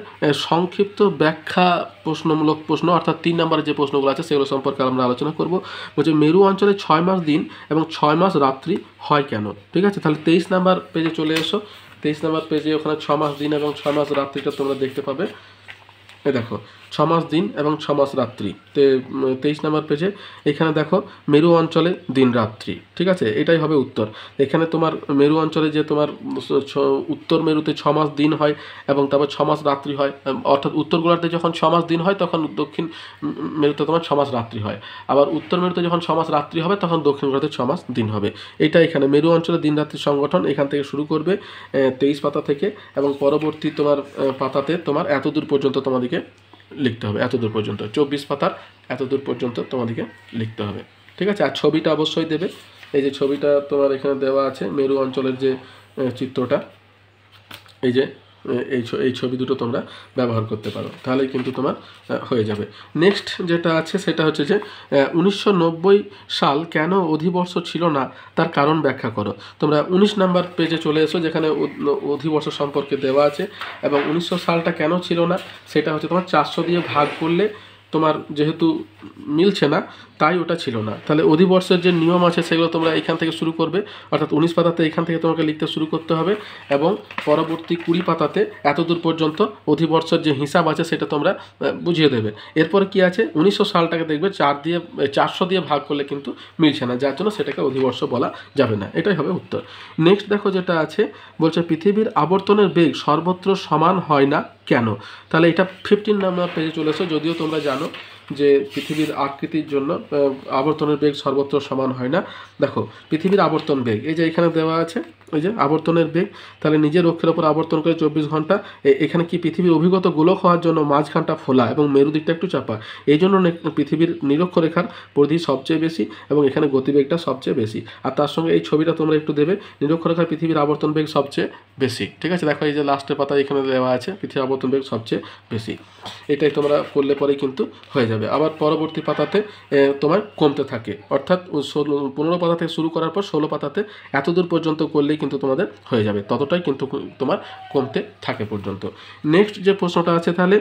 সংক্ষিপ্ত ব্যাখ্যা প্রশ্নমূলক প্রশ্ন, অর্থাৎ 3 নম্বরে যে প্রশ্নগুলো আছে সেগুলো সম্পর্কে আমরা আলোচনা করব। বলছে মেরু অঞ্চলে 6 মাস দিন এবং 6 মাস রাত্রি হয় কেন। ঠিক আছে, তাহলে 23 নম্বর পেজে চলে এসো। 23 নম্বর পেজে ওখানে 6 মাস দিন এবং 6 মাস রাত্রিটা তোমরা দেখতে পাবে। এই দেখো 6 মাস দিন এবং 6 মাস রাত্রি। 23 নম্বর পেজে এখানে দেখো মেরু অঞ্চলে দিন রাত্রি। ঠিক আছে, এটাই হবে উত্তর। এখানে তোমার মেরু অঞ্চলে যে তোমার উত্তর মেরুতে 6 মাস দিন হয় এবং তারপর 6 মাস রাত্রি হয়, অর্থাৎ উত্তর গোলার্ধে যখন 6 মাস দিন হয় তখন দক্ষিণ মেরুতে তোমার 6 মাস রাত্রি হয়। আবার উত্তর মেরুতে যখন 6 মাস রাত্রি হবে তখন দক্ষিণ গোলার্ধে 6 মাস দিন হবে। এটা এখানে মেরু অঞ্চলে দিন রাত্রির সংগঠন এখান থেকে শুরু করবে 23 পাতা থেকে, এবং পরবর্তী তোমার পাতাতে তোমার এতদূর পর্যন্ত তোমাদেরকে লিখতে হবে, এতদূর পর্যন্ত 24 পাতার এতদূর পর্যন্ত তোমাদেরকে লিখতে হবে। ঠিক আছে, আর ছবিটা অবশ্যই দেবে। এই যে ছবিটা তোমার এখানে দেওয়া আছে, মেরু অঞ্চলের যে চিত্রটা, এই যে এই ছবি দুটো তোমরা ব্যবহার করতে পারো, তাহলেই কিন্তু তোমার হয়ে যাবে। নেক্সট যেটা আছে সেটা হচ্ছে যে 1990 সাল কেন অধিবর্ষ ছিল না তার কারণ ব্যাখ্যা করো। তোমরা 19 নম্বর পেজে চলে এসো, যেখানে অধিবর্ষ সম্পর্কে দেওয়া আছে, এবং 1900 সালটা কেন ছিল না সেটা হচ্ছে তোমার 400 দিয়ে ভাগ করলে তোমার যেহেতু মিলছে না তাই ওটা ছিল না। তাহলে অধিবর্ষের যে নিয়ম আছে সেগুলো তোমরা এখান থেকে শুরু করবে, অর্থাৎ 19 পাতাতে এখান থেকে তোমাকে লিখতে শুরু করতে হবে, এবং পরবর্তী 20 পাতাতে এতদূর পর্যন্ত অধিবর্ষের যে হিসাব আছে সেটা তোমরা বুঝিয়ে দেবে। এরপরে কি আছে, 1900 সালটাকে দেখবে 400 দিয়ে ভাগ করলে কিন্তু মিলছে না, যার জন্য সেটাকে অধিবর্ষ বলা যাবে না। এটাই হবে উত্তর। নেক্সট দেখো যেটা আছে, বলছে পৃথিবীর আবর্তনের বেগ সর্বত্র সমান হয় না কেন। তাহলে এটা 15 নম্বর পেজে চলে এসো। যদিও তোমরা জানো যে পৃথিবীর আকৃতির জন্য আবর্তনের বেগ সর্বত্র সমান হয় না। দেখো পৃথিবীর আবর্তন বেগ এই যে এখানে দেওয়া আছে, ওই যে আবর্তনের বেগ, তাহলে নিজের অক্ষের ওপর আবর্তন করে 24 ঘন্টা। এখানে কি পৃথিবীর অভিগত গোলক হওয়ার জন্য মাঝখানটা ফোলা এবং মেরু দিকটা একটু চাপা, এই জন্য পৃথিবীর নিরক্ষরেখার পরিধি সবচেয়ে বেশি এবং এখানে গতিবেগটা সবচেয়ে বেশি। আর তার সঙ্গে এই ছবিটা তোমরা একটু দেবে, নিরক্ষরেখার পৃথিবীর আবর্তন বেগ সবচেয়ে বেশি। ঠিক আছে, দেখো এই যে লাস্টের পাতা এখানে দেওয়া আছে পৃথিবীর আবর্তন বেগ সবচেয়ে বেশি। এটাই তোমরা করলে পরেই কিন্তু হয়ে যাবে। আবার পরবর্তী পাতাতে তোমার কমতে থাকে, অর্থাৎ 15 পাতা থেকে শুরু করার পর 16 পাতাতে এতদূর পর্যন্ত করলেই কিন্তু তোমাদের হয়ে যাবে, ততটাই কিন্তু তোমার কমতে থাকে পর্যন্ত। নেক্সট যে প্রশ্নটা আছে, তাহলে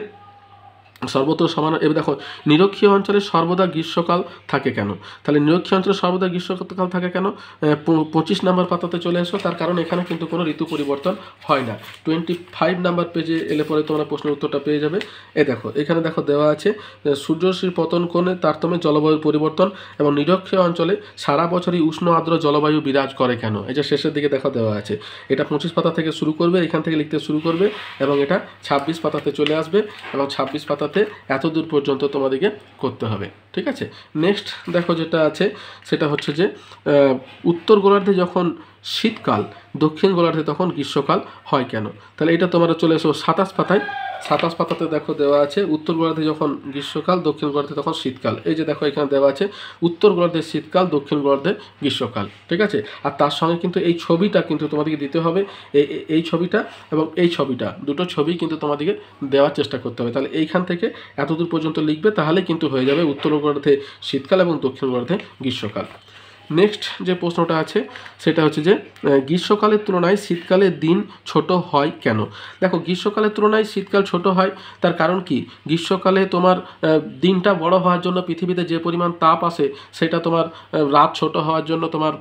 সর্বত্র সমান। এবার দেখো নিরক্ষীয় অঞ্চলে সর্বদা গ্রীষ্মকাল থাকে কেন। তাহলে নিরক্ষীয় অঞ্চলে সর্বদা গ্রীষ্মকাল থাকে কেন, 25 নম্বর পাতাতে চলে এসো। তার কারণ এখানে কিন্তু কোনো ঋতু পরিবর্তন হয় না। 25 নম্বর পেজে এলে পরে তোমরা প্রশ্নের উত্তরটা পেয়ে যাবে। দেখো এখানে দেখো দেওয়া আছে সূর্যরশ্মির পতন কোণে তারতম্যে জলবায়ুর পরিবর্তন এবং নিরক্ষীয় অঞ্চলে সারা বছরই উষ্ণ আর্দ্র জলবায়ু বিরাজ করে কেন। এই যে শেষের দিকে দেখো দেওয়া আছে, এটা 25 পাতা থেকে শুরু করবে, এখান থেকে লিখতে শুরু করবে এবং এটা 26 পাতাতে চলে আসবে এবং 26 পাতাতে এত দূর পর্যন্ত তোমাদেরকে করতে হবে। ঠিক আছে, নেক্সট দেখো যেটা আছে সেটা হচ্ছে যে উত্তর গোলার্ধে যখন শীতকাল, দক্ষিণ গোলার্ধে তখন গ্রীষ্মকাল হয় কেন। তাহলে এটা তোমরা চলে এসো 27 পাতায়। 27 পাতাতে দেখো দেওয়া আছে উত্তর গোলার্ধে যখন গ্রীষ্মকাল, দক্ষিণ গোলার্ধে তখন শীতকাল। এই যে দেখো এখানে দেওয়া আছে উত্তর গোলার্ধে শীতকাল, দক্ষিণ গোলার্ধে গ্রীষ্মকাল। ঠিক আছে, আর তার সঙ্গে কিন্তু এই ছবিটা কিন্তু তোমাদেরকে দিতে হবে, এই ছবিটা এবং এই ছবিটা, দুটো ছবি কিন্তু তোমাদেরকে দেওয়ার চেষ্টা করতে হবে। তাহলে এইখান থেকে এতদূর পর্যন্ত লিখবে, তাহলে কিন্তু হয়ে যাবে উত্তর গোলার্ধে শীতকাল এবং দক্ষিণ গোলার্ধে গ্রীষ্মকাল। নেক্সট যে প্রশ্নটা আছে সেটা হচ্ছে যে গ্রীষ্মকালের তুলনায় শীতকালে দিন ছোট হয় কেন? দেখো, গ্রীষ্মকালের তুলনায় শীতকাল ছোট হয় তার কারণ কি? গ্রীষ্মকালে তোমার দিনটা বড় হওয়ার জন্য পৃথিবীতে যে পরিমাণ তাপ আসে সেটা তোমার রাত ছোট হওয়ার জন্য তোমার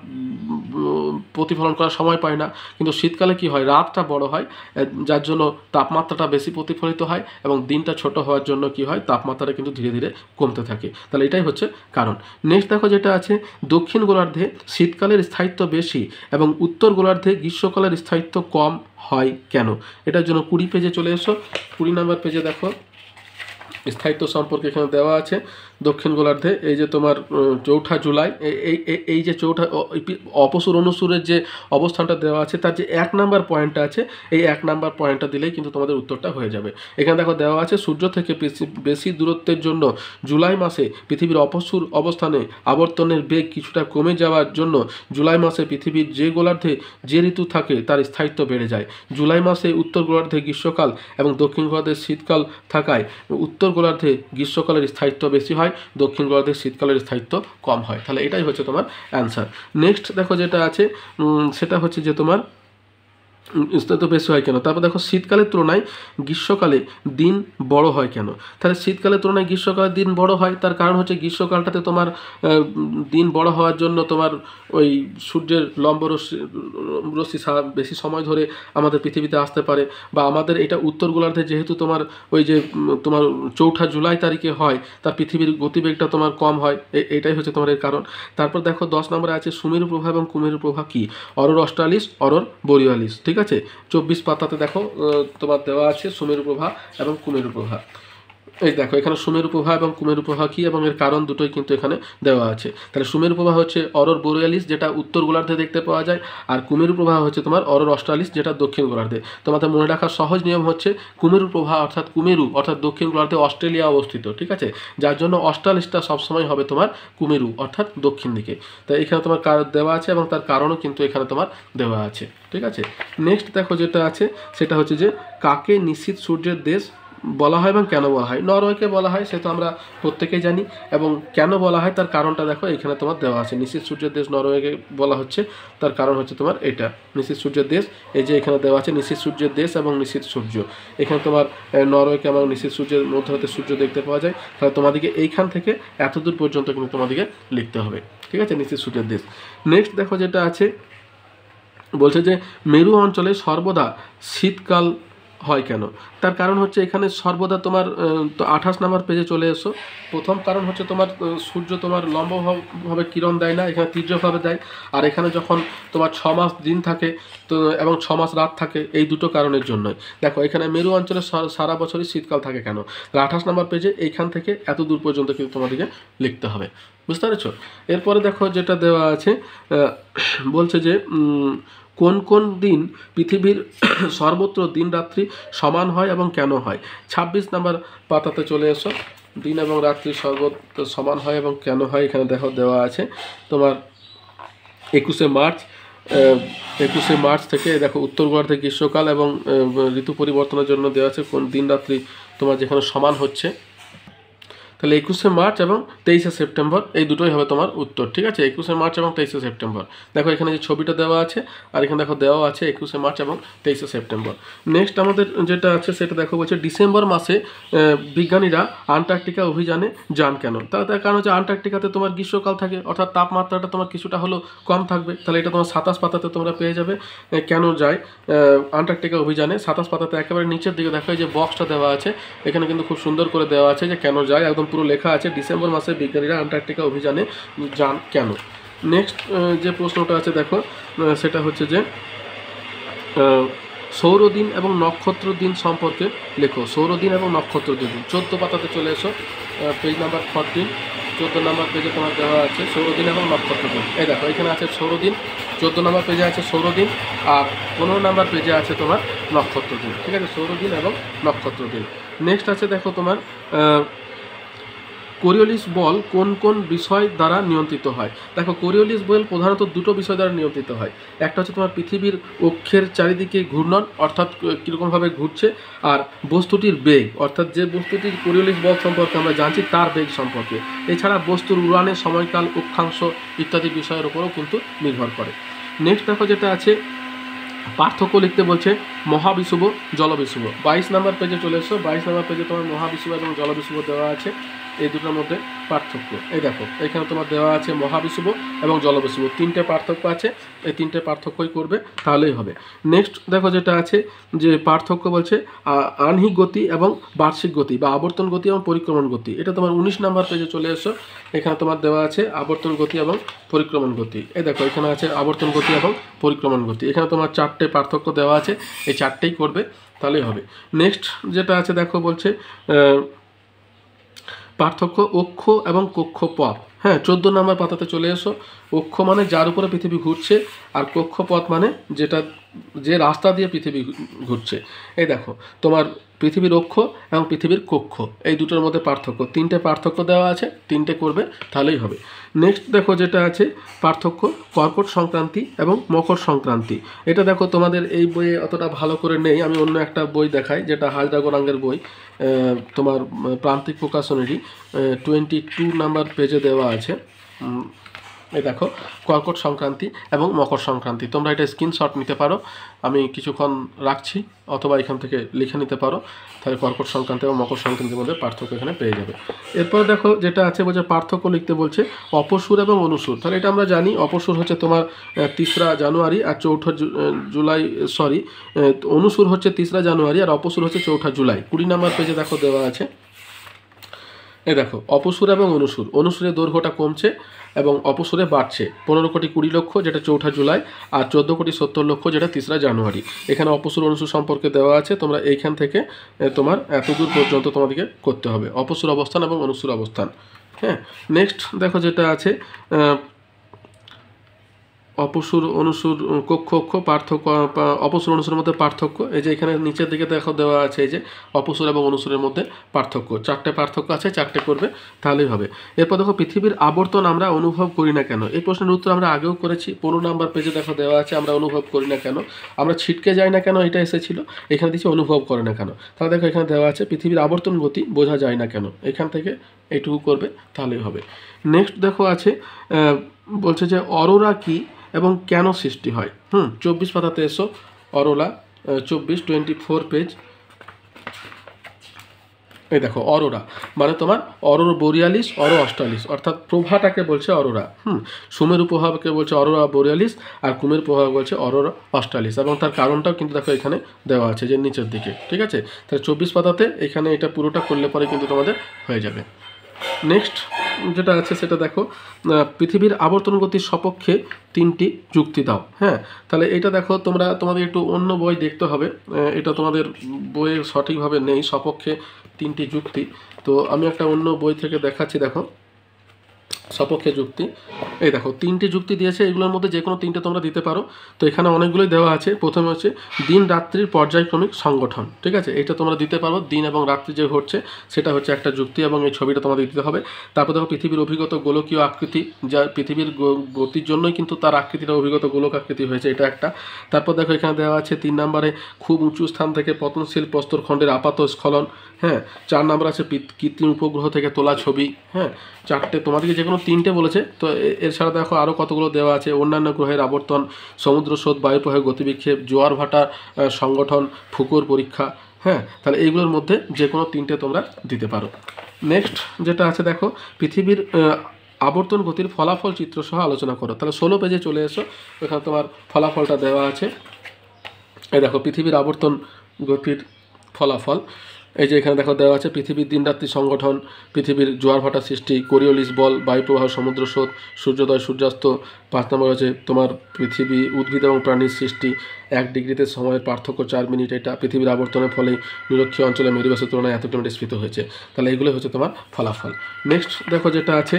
প্রতিফলন করার সময় পায় না। কিন্তু শীতকালে কি হয়, রাতটা বড় হয়, যার জন্য তাপমাত্রাটা বেশি প্রতিফলিত হয় এবং দিনটা ছোট হওয়ার জন্য কি হয়, তাপমাত্রাটা কিন্তু ধীরে ধীরে কমতে থাকে। তাহলে এটাই হচ্ছে কারণ। নেক্সট দেখো যেটা আছে, দক্ষিণ গোলার্ধে শীতকালের স্থায়িত্ব বেশি এবং উত্তর গোলার্ধে গ্রীষ্মকালের স্থায়িত্ব কম হয় কেন? এটার জন্য 20 পেজে চলে এসো। 20 নম্বর পেজে দেখো স্থায়িত্ব সম্পর্কে এখানে দেওয়া আছে। দক্ষিণ গোলার্ধে এই যে তোমার 4 জুলাই এই যে অপসূর অনুসূরের যে অবস্থানটা দেওয়া আছে তার যে 1 নাম্বার পয়েন্টটা আছে, এই 1 নাম্বার পয়েন্টটা দিলেই কিন্তু তোমাদের উত্তরটা হয়ে যাবে। এখানে দেখো দেওয়া আছে সূর্য থেকে বেশি দূরত্বের জন্য জুলাই মাসে পৃথিবীর অপসূর অবস্থানে আবর্তনের বেগ কিছুটা কমে যাওয়ার জন্য জুলাই মাসে পৃথিবীর যে গোলার্ধে যে ঋতু থাকে তার স্থায়িত্ব বেড়ে যায়। জুলাই মাসে উত্তর গোলার্ধে গ্রীষ্মকাল এবং দক্ষিণ গোলার্ধে শীতকাল থাকায় উত্তর গোলার্ধে গ্রীষ্মকালের স্থায়িত্ব বেশি হয়, দক্ষিণ গোলার্ধে শীতকালের স্থায়িত্ব কম হয়। তাহলে এটাই হচ্ছে তোমার অ্যান্সার। নেক্সট দেখো যেটা আছে সেটা হচ্ছে যে তোমার স্থায়িত্ব বেশি হয় কেন? তারপর দেখো শীতকালের তুলনায় গ্রীষ্মকালে দিন বড় হয় কেন? তাহলে শীতকালের তুলনায় গ্রীষ্মকালে দিন বড় হয় তার কারণ হচ্ছে গ্রীষ্মকালটাতে তোমার দিন বড় হওয়ার জন্য তোমার ওই সূর্যের লম্ব রশ্মি বেশি সময় ধরে আমাদের পৃথিবীতে আসতে পারে, বা আমাদের এটা উত্তর গোলার্ধে যেহেতু তোমার ওই যে তোমার 4 জুলাই তারিখে হয়, তার পৃথিবীর গতিবেগটা তোমার কম হয়, এটাই হচ্ছে তোমার এর কারণ। তারপর দেখো 10 নম্বরে আছে সুমেরু প্রভা এবং কুমেরু প্রভা কি? অরোর অস্ট্রালিস, অরোর বোরিয়ালিস। ঠিক আছে, 24 পাতাতে দেখো তোমার দেওয়া আছে সুমেরু প্রভা এবং কুমেরু প্রভা। এই দেখো এখানে সুমেরু প্রভা এবং কুমেরু প্রভা কি এবং এর কারণ দুটোই কিন্তু এখানে দেওয়া আছে। তাহলে সুমেরু প্রভা হচ্ছে অরোর বোরিয়ালিস যেটা উত্তর গোলার্ধে দেখতে পাওয়া যায়, আর কুমেরু প্রভা হচ্ছে তোমার অরোর অস্ট্রালিস যেটা দক্ষিণ গোলার্ধে। তোমাদের মনে রাখার সহজ নিয়ম হচ্ছে কুমেরু প্রভা অর্থাৎ কুমেরু অর্থাৎ দক্ষিণ গোলার্ধে অস্ট্রেলিয়া অবস্থিত। ঠিক আছে, যার জন্য অস্ট্রালিসটা সবসময় হবে তোমার কুমেরু অর্থাৎ দক্ষিণ দিকে। তাই এখানে তোমার দেওয়া আছে এবং তার কারণও কিন্তু এখানে তোমার দেওয়া আছে। ঠিক আছে, নেক্সট দেখো যেটা আছে সেটা হচ্ছে যে কাকে নিশ্চিত সূর্যের দেশ বলা হয় এবং কেন বলা হয়? নরওয়েকে বলা হয়, সে তো আমরা প্রত্যেকেই জানি। এবং কেন বলা হয় তার কারণটা দেখো এখানে তোমার দেওয়া আছে। নিশ্চিত সূর্যের দেশ নরওয়েকে বলা হচ্ছে, তার কারণ হচ্ছে তোমার এটা নিশ্চিত সূর্যের দেশ। এই যে এখানে দেওয়া আছে নিশ্চিত সূর্যের দেশ এবং নিশ্চিত সূর্য। এখানে তোমার নরওয়েকে এবং নিশ্চিত সূর্যের মধ্যে হতে সূর্য দেখতে পাওয়া যায়। তাহলে তোমাদেরকে এইখান থেকে এত দূর পর্যন্ত কিন্তু তোমাদেরকে লিখতে হবে। ঠিক আছে, নিশ্চিত সূর্যের দেশ। নেক্সট দেখো যেটা আছে বলছে যে মেরু অঞ্চলে সর্বদা শীতকাল হয় কেন? তার কারণ হচ্ছে এখানে সর্বদা তোমার 28 নম্বর পেজে চলে এসো। প্রথম কারণ হচ্ছে তোমার সূর্য তোমার লম্বভাবে কিরণ দেয় না, এখানে তীর্যকভাবে দেয়। আর এখানে যখন তোমার 6 মাস দিন থাকে তো এবং 6 মাস রাত থাকে, এই দুটো কারণের জন্যই। দেখো এখানে মেরু অঞ্চলে সারা বছরই শীতকাল থাকে কেন? 28 নম্বর পেজে এইখান থেকে এত দূর পর্যন্ত কিন্তু তোমাদেরকে লিখতে হবে। বুঝতে পেরেছো? এরপরে দেখো যেটা দেওয়া আছে বলছে যে কোন কোন দিন পৃথিবীর সর্বত্র দিন রাত্রি সমান হয় এবং কেন হয়? 26 নম্বর পাতাতে চলে এসো। দিন এবং রাত্রি সর্বত্র সমান হয় এবং কেন হয় এখানে দেখো দেওয়া আছে তোমার 21শে মার্চ থেকে দেখো উত্তর গোলার্ধে গ্রীষ্মকাল এবং ঋতু পরিবর্তনের জন্য দেওয়া আছে কোন দিন রাত্রি তোমার যেখানে সমান হচ্ছে। তাহলে 21শে মার্চ এবং 23শে সেপ্টেম্বর এই দুটোই হবে তোমার উত্তর। ঠিক আছে, 21শে মার্চ এবং 23শে সেপ্টেম্বর। দেখো এখানে যে ছবিটা দেওয়া আছে আর এখানে দেখো দেওয়া আছে 21শে মার্চ এবং 23শে সেপ্টেম্বর। নেক্সট আমাদের যেটা আছে সেটা দেখো বলছে ডিসেম্বর মাসে বিজ্ঞানীরা আন্টার্কটিকা অভিযানে যান কেন? তার কারণ হচ্ছে আন্টার্কটিকাতে তোমার গ্রীষ্মকাল থাকে, অর্থাৎ তাপমাত্রাটা তোমার কিছুটা হলেও কম থাকবে। তাহলে এটা তোমার 27 পাতাতে তোমরা পেয়ে যাবে কেন যায় আন্টার্কটিকা অভিযানে। 27 পাতাতে একেবারে নিচের দিকে দেখো এই যে বক্সটা দেওয়া আছে, এখানে কিন্তু খুব সুন্দর করে দেওয়া আছে যে কেন যায়, একদম পুরো লেখা আছে ডিসেম্বর মাসে বিজ্ঞানীরা আন্টার্কটিকা অভিযানে যান কেন। নেক্সট যে প্রশ্নটা আছে দেখো সেটা হচ্ছে যে সৌরদিন এবং নক্ষত্র দিন সম্পর্কে লেখো। সৌরদিন এবং নক্ষত্র দিন 14 পাতাতে চলে এসো, পেজ নাম্বার 14। 14 নম্বর পেজে তোমার দেওয়া আছে সৌরদিন এবং নক্ষত্র দিন। এই দেখো এখানে আছে সৌরদিন, 14 নম্বর পেজে আছে সৌরদিন, আর 15 নম্বর পেজে আছে তোমার নক্ষত্র দিন। ঠিক আছে, সৌরদিন এবং নক্ষত্র দিন। নেক্সট আছে দেখো তোমার কোরিওলিস বল কোন কোন বিষয় দ্বারা নিয়ন্ত্রিত হয়? দেখো কোরিওলিস বল প্রধানত দুটো বিষয় দ্বারা নিয়ন্ত্রিত হয়। একটা হচ্ছে তোমার পৃথিবীর অক্ষের চারিদিকে ঘূর্ণন, অর্থাৎ কীরকমভাবে ঘুরছে, আর বস্তুটির বেগ, অর্থাৎ যে বস্তুটির কোরিওলিস বল সম্পর্কে আমরা জানছি তার বেগ সম্পর্কে। এছাড়া বস্তুর উড়ানের সময়কাল, অক্ষাংশ ইত্যাদি বিষয়ের উপরও কিন্তু নির্ভর করে। নেক্সট দেখো যেটা আছে, পার্থক্য লিখতে বলছে মহাবিষুব, জলবিষুব। 22 নম্বর পেজে চলে এসো। 22 নম্বর পেজে তোমার মহাবিষুব এবং জলবিষুব দেওয়া আছে। এই দুটোর মধ্যে পার্থক্য এই দেখো, এখানে তোমার দেওয়া আছে মহাবিষুব এবং জলবিষুব, তিনটে পার্থক্য আছে। এই তিনটে পার্থক্যই করবে, তাহলেই হবে। নেক্সট দেখো যেটা আছে, যে পার্থক্য বলছে আহ্নিক গতি এবং বার্ষিক গতি বা আবর্তন গতি এবং পরিক্রমণ গতি। এটা তোমার 19 নম্বর পেজে চলে এসো। এখানে তোমার দেওয়া আছে আবর্তন গতি এবং পরিক্রমণ গতি। এই দেখো এখানে আছে আবর্তন গতি এবং পরিক্রমণ গতি। এখানে তোমার চারটে পার্থক্য দেওয়া আছে, এই চারটেই করবে, তাহলেই হবে। নেক্সট যেটা আছে দেখো, বলছে পার্থক্য অক্ষ এবং কক্ষপথ। হ্যাঁ, 14 নম্বর পাতাতে চলে এসো। অক্ষ মানে যার উপরে পৃথিবী ঘুরছে, আর কক্ষপথ মানে যে রাস্তা দিয়ে পৃথিবী ঘুরছে। এই দেখো তোমার পৃথিবীর অক্ষ এবং পৃথিবীর কক্ষ, এই দুটোর মধ্যে পার্থক্য, তিনটে পার্থক্য দেওয়া আছে, তিনটে করবে, তাহলেই হবে। নেক্সট দেখো যেটা আছে পার্থক্য কর্কট সংক্রান্তি এবং মকর সংক্রান্তি। এটা দেখো তোমাদের এই বইয়ে অতটা ভালো করে নেই, আমি অন্য একটা বই দেখাই, যেটা হাজরা গোরাঙ্গের বই, তোমার প্রান্তিক প্রকাশনেরই 22 নাম্বার পেজে দেওয়া আছে। এই দেখো কর্কট সংক্রান্তি এবং মকর সংক্রান্তি। তোমরা এটা স্ক্রিনশট নিতে পারো, আমি কিছুক্ষণ রাখছি, অথবা এখান থেকে লিখে নিতে পারো, তাহলে কর্কট সংক্রান্তি এবং মকর সংক্রান্তির মধ্যে পার্থক্য এখানে পেয়ে যাবে। এরপরে দেখো যেটা আছে, বলছে পার্থক্য লিখতে বলছে অপসুর এবং অনুসুর। তাহলে এটা আমরা জানি, অপসুর হচ্ছে তোমার 3রা জানুয়ারি আর 4ঠা জুলাই, সরি, অনুসুর হচ্ছে 3রা জানুয়ারি আর অপসুর হচ্ছে 4ঠা জুলাই। 20 নম্বর পেজে দেখো দেওয়া আছে। এই দেখো অপসুর এবং অনুসুর, অনুসুরের দৈর্ঘ্যটা কমছে এবং অপসুরে বাড়ছে। 15 কোটি 20 লক্ষ যেটা 4ঠা জুলাই, আর 14 কোটি 70 লক্ষ যেটা 3রা জানুয়ারি। এখানে অপসুর অনুসুর সম্পর্কে দেওয়া আছে, তোমরা এইখান থেকে তোমার এতদূর পর্যন্ত তোমাদেরকে করতে হবে, অপসুর অবস্থান এবং অনুসুর অবস্থান। হ্যাঁ, নেক্সট দেখো যেটা আছে অপসুর অনুসুর কক্ষ পার্থক্য, অপসুর অনুসুরের মধ্যে পার্থক্য। এই যে এখানে নিচের দিকে দেখো দেওয়া আছে, এই যে অপসুর এবং অনুসুরের মধ্যে পার্থক্য, চারটে পার্থক্য আছে, চারটে করবে, তাহলেই হবে। এরপর দেখো পৃথিবীর আবর্তন আমরা অনুভব করি না কেন? এই প্রশ্নের উত্তর আমরা আগেও করেছি, 15 নম্বর পেজে দেখো দেওয়া আছে আমরা অনুভব করি না কেন, আমরা ছিটকে যাই না কেন, এটা এসেছিল। এখানে দিচ্ছি অনুভব করে না কেন। তাহলে দেখো এখানে দেওয়া আছে পৃথিবীর আবর্তন গতি বোঝা যায় না কেন, এখান থেকে এইটুকু করবে, তাহলেই হবে। নেক্সট দেখো আছে বলছে যে অরোরা কি এবং কেন সৃষ্টি হয়। 24 পাতাতে এসো, অরোরা 24 পেজ। এই দেখো অরোরা মানে তোমার অরোর বোরিয়ালিস, অরো অস্ট্রালিস, অর্থাৎ প্রভাটাকে বলছে অরোরা। সুমেরু প্রভাবকে বলছে অরোরা বোরিয়ালিস, আর কুমের প্রভাব বলছে অরোরা অস্ট্রালিস, এবং তার কারণটাও কিন্তু দেখো এখানে দেওয়া আছে, যে নিচের দিকে, ঠিক আছে। তাহলে 24 পাতাতে এখানে এটা পুরোটা করলে পরে কিন্তু তোমাদের হয়ে যাবে। নেক্সট যেটা আছে সেটা দেখো, পৃথিবীর আবর্তন গতির সপক্ষে 3টি যুক্তি দাও। হ্যাঁ, তাহলে এটা দেখো তোমাদের একটু অন্য বই দেখতে হবে, এটা তোমাদের বইয়ে সঠিকভাবে নেই, সপক্ষে 3টি যুক্তি। তো আমি একটা অন্য বই থেকে দেখাচ্ছি, দেখো সপক্ষে যুক্তি। এই দেখো 3টি যুক্তি দিয়েছে, এগুলোর মধ্যে যে কোনো 3টে তোমরা দিতে পারো। তো এখানে অনেকগুলোই দেওয়া আছে। প্রথমে হচ্ছে দিন রাত্রির পর্যায়ক্রমিক সংগঠন, ঠিক আছে, এটা তোমরা দিতে পারো। দিন এবং রাত্রি যে ঘটছে সেটা হচ্ছে একটা যুক্তি, এবং এই ছবিটা তোমাদের দিতে হবে। তারপর দেখো পৃথিবীর অভিগত গোলকীয় আকৃতি, যা পৃথিবীর গতির জন্যই কিন্তু তার আকৃতিটা অভিগত গোলক আকৃতি হয়েছে, এটা একটা। তারপর দেখো এখানে দেওয়া আছে 3 নম্বরে খুব উঁচু স্থান থেকে পতনশীল প্রস্তরখণ্ডের আপাত স্খলন। হ্যাঁ, 4 নম্বর আছে কৃত্রিম উপগ্রহ থেকে তোলা ছবি। হ্যাঁ, 4টে, তোমাদেরকে যে কোনো 3টে বলেছে। তো এর ছাড়া দেখো আরও কতগুলো দেওয়া আছে, অন্যান্য গ্রহের আবর্তন, সমুদ্র স্রোত, বায়ুপ্রবাহ গতিবিক্ষেপ, জোয়ার ভাটা সংগঠন, ফুকুর পরীক্ষা। হ্যাঁ, তাহলে এইগুলোর মধ্যে যে কোনো 3টে তোমরা দিতে পারো। নেক্সট যেটা আছে দেখো, পৃথিবীর আবর্তন গতির ফলাফল চিত্র সহ আলোচনা করো। তাহলে 16 পেজে চলে এসো, এখানে তোমার ফলাফলটা দেওয়া আছে। এই দেখো পৃথিবীর আবর্তন গতির ফলাফল, এই যে এখানে দেখো দেওয়া আছে পৃথিবীর দিনরাত্রি সংগঠন, পৃথিবীর জোয়ার ভাটা সৃষ্টি, কোরিওলিস বল, বায়ুপ্রবাহ, সমুদ্র স্রোত, সূর্যোদয় সূর্যাস্ত। 5 নম্বর আছে তোমার পৃথিবী, উদ্ভিদ এবং প্রাণীর সৃষ্টি, 1 ডিগ্রিতে সময়ের পার্থক্য 4 মিনিট। এটা পৃথিবীর আবর্তনের ফলে নিরক্ষীয় অঞ্চলে মেরুবাসের তুলনায় এত কিলোমিটার স্ফীত হয়েছে। তাহলে এগুলো হচ্ছে তোমার ফলাফল। নেক্সট দেখো যেটা আছে,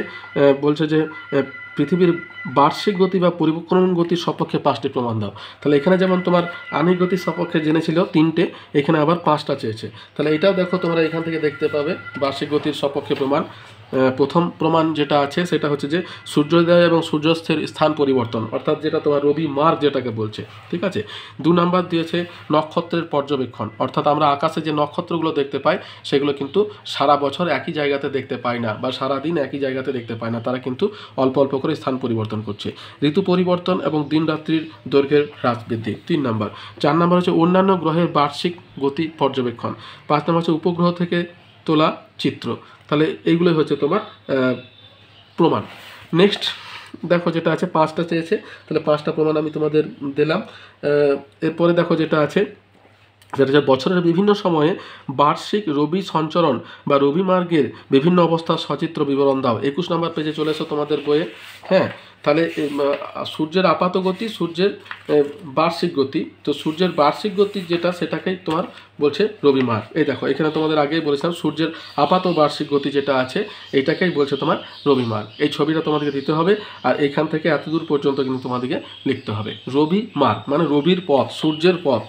বলছে যে পৃথিবীর বার্ষিক গতি বা পরিক্রমণ গতির সপক্ষে 5টি প্রমাণ দাও। তাহলে এখানে যেমন তোমার আহ্নিক গতির সপক্ষে জেনেছিল 3টে, এখানে আবার 5টা চেয়েছে। তাহলে এটাও দেখো তোমরা এখান থেকে দেখতে পাবে, বার্ষিক গতির সপক্ষে প্রমাণ প্রথম প্রমাণ যেটা আছে সেটা হচ্ছে যে সূর্যোদয় এবং সূর্যাস্তের স্থান পরিবর্তন, অর্থাৎ যেটা তোমার রবি মার্গ যেটাকে বলছে, ঠিক আছে। 2 নাম্বার দিয়েছে নক্ষত্রের পর্যবেক্ষণ, অর্থাৎ আমরা আকাশে যে নক্ষত্রগুলো দেখতে পাই সেগুলো কিন্তু সারা বছর একই জায়গাতে দেখতে পাই না, বা সারাদিন একই জায়গাতে দেখতে পাই না, তারা কিন্তু অল্প অল্প করে স্থান পরিবর্তন করছে। ঋতু পরিবর্তন এবং দিন রাত্রির দৈর্ঘ্যের হ্রাস বৃদ্ধি 3 নাম্বার। 4 নাম্বার হচ্ছে অন্যান্য গ্রহের বার্ষিক গতি পর্যবেক্ষণ। 5 নাম্বার হচ্ছে উপগ্রহ থেকে তোলা চিত্র। তাহলে এইগুলোই হচ্ছে তোমার প্রমাণ। নেক্সট দেখো যেটা আছে 5টা চেয়েছে, তাহলে 5টা প্রমাণ আমি তোমাদের দিলাম। এরপরে দেখো যেটা আছে যেটা হচ্ছে বছরের বিভিন্ন সময়ে বার্ষিক রবি সঞ্চরণ বা রবি মার্গের বিভিন্ন অবস্থার সচিত্র বিবরণ দাও। 21 নম্বর পেজে চলে এসো তোমাদের বইয়ে। হ্যাঁ, তাহলে সূর্যের আপাত গতি, সূর্যের বার্ষিক গতি, তো সূর্যের বার্ষিক গতি যেটা সেটাকেই তোমার বলছে রবি মার্গ। এই দেখো এখানে তোমাদের আগেই বলেছিলাম সূর্যের আপাত বার্ষিক গতি যেটা আছে এইটাকেই বলছে তোমার রবি মার্গ। এই ছবিটা তোমাদেরকে দিতে হবে, আর এইখান থেকে এত দূর পর্যন্ত কিন্তু তোমাদেরকে লিখতে হবে রবি মার্গ, মানে রবির পথ, সূর্যের পথ।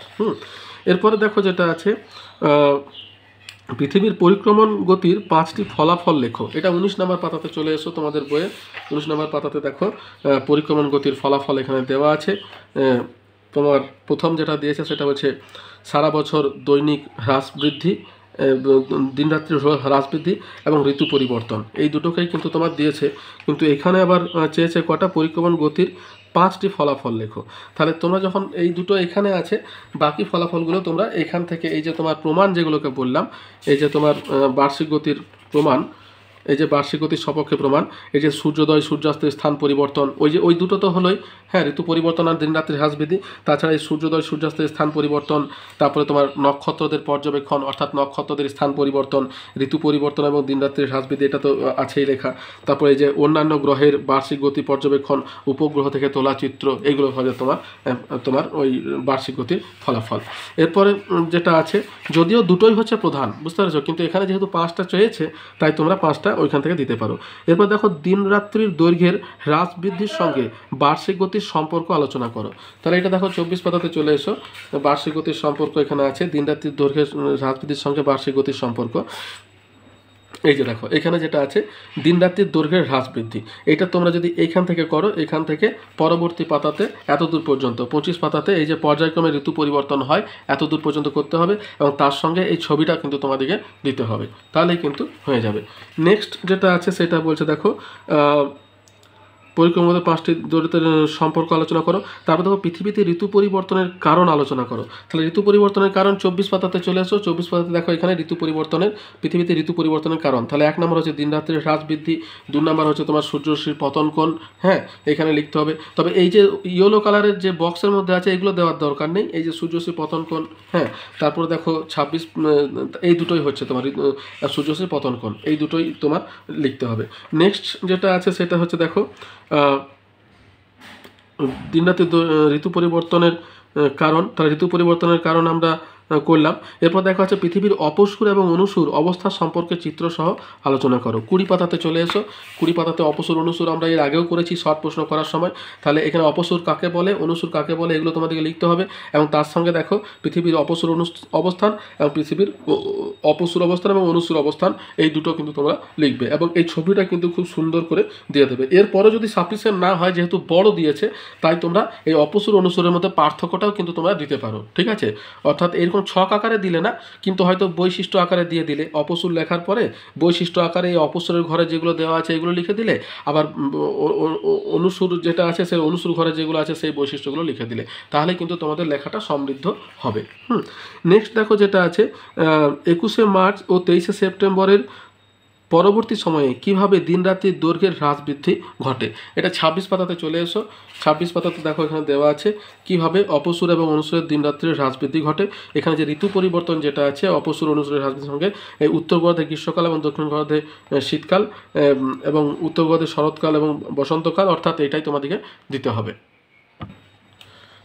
এরপরে দেখো যেটা আছে পৃথিবীর পরিক্রমণ গতির 5টি ফলাফল লেখো। এটা 19 নম্বর পাতাতে চলে এসো তোমাদের বইয়ে। 19 নম্বর পাতাতে দেখো পরিক্রমণ গতির ফলাফল এখানে দেওয়া আছে। তোমার প্রথম যেটা দিয়েছে সেটা হচ্ছে সারা বছর দৈনিক হ্রাস বৃদ্ধি, দিনরাত্রির হ্রাস বৃদ্ধি এবং ঋতু পরিবর্তন, এই দুটোকেই কিন্তু তোমার দিয়েছে। কিন্তু এখানে আবার চেয়েছে কটা পরিক্রমণ গতির 5টি ফলাফল লেখো। তাহলে তোমরা যখন এই দুটো এখানে আছে, বাকি ফলাফলগুলো তোমরা এখান থেকে এই যে তোমার প্রমাণ যেগুলোকে বললাম, এই যে তোমার বার্ষিক গতির প্রমাণ, এই যে বার্ষিক গতির সপক্ষে প্রমাণ, এই যে সূর্যোদয় সূর্যাস্তের স্থান পরিবর্তন, ওই দুটো তো হলোই। হ্যাঁ, ঋতু পরিবর্তন আর দিন রাত্রির হ্রাস বৃদ্ধি। তাছাড়া এই সূর্যোদয় সূর্যাস্তের স্থান পরিবর্তন, তারপরে তোমার নক্ষত্রদের পর্যবেক্ষণ অর্থাৎ নক্ষত্রদের স্থান পরিবর্তন, ঋতু পরিবর্তন এবং দিন রাত্রির হ্রাস বৃদ্ধি, এটা তো আছেই লেখা। তারপরে এই যে অন্যান্য গ্রহের বার্ষিক গতি পর্যবেক্ষণ, উপগ্রহ থেকে তোলা চিত্র, এইগুলো হবে তোমার ওই বার্ষিক গতির ফলাফল। এরপরে যেটা আছে, যদিও দুটোই হচ্ছে প্রধান, বুঝতে পারছো, কিন্তু এখানে যেহেতু 5টা চেয়েছে তাই তোমরা 5টা ওইখান থেকে দিতে পারো। এরপর দেখো দিন রাত্রির দৈর্ঘ্যের হ্রাস বৃদ্ধির সঙ্গে বার্ষিক গতির সম্পর্ক আলোচনা করো। তাহলে এটা দেখো 24 পাতাতে চলে এসো। বার্ষিক গতির সম্পর্ক এখানে আছে, দিন রাত্রির দৈর্ঘ্যের হ্রাস বৃদ্ধির সঙ্গে বার্ষিক গতির সম্পর্ক। এই যে দেখো এখানে যেটা আছে দিন রাত্রির দৈর্ঘ্যের হ্রাস বৃদ্ধি, এটা তোমরা যদি এইখান থেকে করো, এখান থেকে পরবর্তী পাতাতে এত দূর পর্যন্ত 25 পাতাতে এই যে পর্যায়ক্রমে ঋতু পরিবর্তন হয় এত দূর পর্যন্ত করতে হবে, এবং তার সঙ্গে এই ছবিটা কিন্তু তোমাদেরকে দিতে হবে, তাহলেই কিন্তু হয়ে যাবে। নেক্সট যেটা আছে সেটা বলছে দেখো পরিক্রমার মধ্যে 5টি জড়িতের সম্পর্ক আলোচনা করো। তারপর দেখো পৃথিবীতে ঋতু পরিবর্তনের কারণ আলোচনা করো। তাহলে ঋতু পরিবর্তনের কারণ 24 পাতাতে চলে আসো। 24 পাতাতে দেখো এখানে পৃথিবীতে ঋতু পরিবর্তনের কারণ। তাহলে 1 নম্বর হচ্ছে দিন রাত্রির হ্রাস বৃদ্ধি, 2 নম্বর হচ্ছে তোমার সূর্যরশ্মির পতন কোণ। হ্যাঁ, এখানে লিখতে হবে। তবে এই যে ইয়েলো কালারের যে বক্সের মধ্যে আছে এগুলো দেওয়ার দরকার নেই, এই যে সূর্যরশ্মির পতন কোণ। হ্যাঁ, তারপরে দেখো 26 এই দুটোই হচ্ছে তোমার সূর্যরশ্মির পতন কোণ, এই দুটোই তোমার লিখতে হবে। নেক্সট যেটা আছে সেটা হচ্ছে দেখো দিন রাতে ঋতু পরিবর্তনের কারণ। তাহলে ঋতু পরিবর্তনের কারণ আমরা করলাম। এরপর দেখা হচ্ছে পৃথিবীর অপসূর এবং অনুসূর অবস্থা সম্পর্কে চিত্রসহ আলোচনা করো। 20 পাতাতে চলে এসো। 20 পাতাতে অপসূর অনুসূর আমরা এর আগেও করেছি শর্ট প্রশ্ন করার সময়। তাহলে এখানে অপসূর কাকে বলে, অনুসূর কাকে বলে, এগুলো তোমাদেরকে লিখতে হবে। এবং তার সঙ্গে দেখো পৃথিবীর অপসূর অবস্থান এবং পৃথিবীর অপসূর অবস্থান এবং অনুসূর অবস্থান, এই দুটো কিন্তু তোমরা লিখবে, এবং এই ছবিটা কিন্তু খুব সুন্দর করে দিয়ে দেবে। এরপরে যদি সাফিসিয়েন্ট না হয়, যেহেতু বড় দিয়েছে, তাই তোমরা এই অপসূর অনুসূরের মধ্যে পার্থক্যটাও কিন্তু তোমরা দিতে পারো, ঠিক আছে। অর্থাৎ এরকম ছক আকারে দিলে না, কিন্তু হয়তো বৈশিষ্ট্য আকারে দিয়ে দিলে, অপসূর লেখার পরে বৈশিষ্ট্য আকারে এই অপসূরের ঘরে যেগুলো দেওয়া আছে এগুলো লিখে দিলে, আবার অনুসূর যেটা আছে সেই অনুসূর ঘরে যেগুলো আছে সেই বৈশিষ্ট্যগুলো লিখে দিলে, তাহলে কিন্তু তোমাদের লেখাটা সমৃদ্ধ হবে। নেক্সট দেখো যেটা আছে 21শে মার্চ ও 23শে সেপ্টেম্বরের পরবর্তী সময়ে কিভাবে দিন রাত্রির দৈর্ঘ্যের হ্রাস বৃদ্ধি ঘটে। এটা 26 পাতাতে চলে এসো। 26 পাতাতে দেখো এখানে দেওয়া আছে কিভাবে অপসূর এবং অনুসূরের দিন রাত্রির হ্রাস বৃদ্ধি ঘটে। এখানে যে ঋতু পরিবর্তন যেটা আছে অপসূর অনুসূরের হ্রাস বৃদ্ধির সঙ্গে এই উত্তর গোলার্ধে গ্রীষ্মকাল এবং দক্ষিণ গোলার্ধে শীতকাল এবং উত্তর গোলার্ধে শরৎকাল এবং বসন্তকাল, অর্থাৎ এটাই তোমাদেরকে দিতে হবে।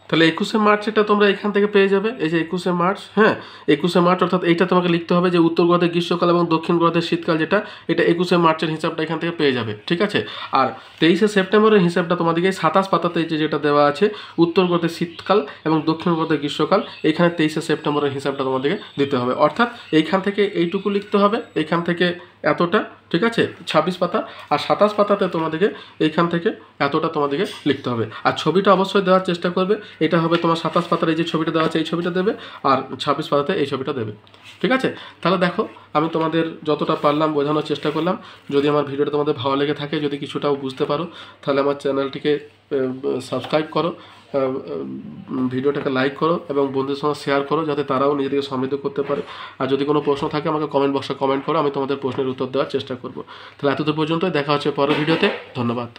তাহলে 21শে মার্চ এটা তোমরা এখান থেকে পেয়ে যাবে, এই যে 21শে মার্চ। হ্যাঁ, 21শে মার্চ, অর্থাৎ এইটা তোমাকে লিখতে হবে যে উত্তর গোলার্ধে গ্রীষ্মকাল এবং দক্ষিণ গোলার্ধে শীতকাল, যেটা এটা 21শে মার্চের হিসাবটা এখান থেকে পেয়ে যাবে, ঠিক আছে। আর 23শে সেপ্টেম্বরের হিসাবটা তোমাদেরকে 27 পাতাতে যেটা দেওয়া আছে উত্তর গোলার্ধে শীতকাল এবং দক্ষিণ গোলার্ধে গ্রীষ্মকাল, এখানে 23শে সেপ্টেম্বরের হিসাবটা তোমাদেরকে দিতে হবে। অর্থাৎ এইখান থেকে এইটুকু লিখতে হবে, এইখান থেকে এতটা, ঠিক আছে, 26 পাতা। আর 27 পাতাতে তোমাদেরকে এইখান থেকে এতটা তোমাদেরকে লিখতে হবে। আর ছবিটা অবশ্যই দেওয়ার চেষ্টা করবে। এটা হবে তোমার 27 পাতার এই যে ছবিটা দেওয়া আছে এই ছবিটা দেবে, আর 26 পাতাতে এই ছবিটা দেবে, ঠিক আছে। তাহলে দেখো আমি তোমাদের যতটা পারলাম বোঝানোর চেষ্টা করলাম। যদি আমার ভিডিওটা তোমাদের ভালো লেগে থাকে, যদি কিছুটাও বুঝতে পারো, তাহলে আমার চ্যানেলটিকে সাবস্ক্রাইব করো, ভিডিওটাকে লাইক করো এবং বন্ধুদের সঙ্গে শেয়ার করো, যাতে তারাও নিজেদেরকে সমৃদ্ধ করতে পারে। আর যদি কোনো প্রশ্ন থাকে আমাকে কমেন্ট বক্সে কমেন্ট করো, আমি তোমাদের প্রশ্নের উত্তর দেওয়ার চেষ্টা করব। তাহলে এতদূর পর্যন্ত, দেখা হচ্ছে পরের ভিডিওতে। ধন্যবাদ।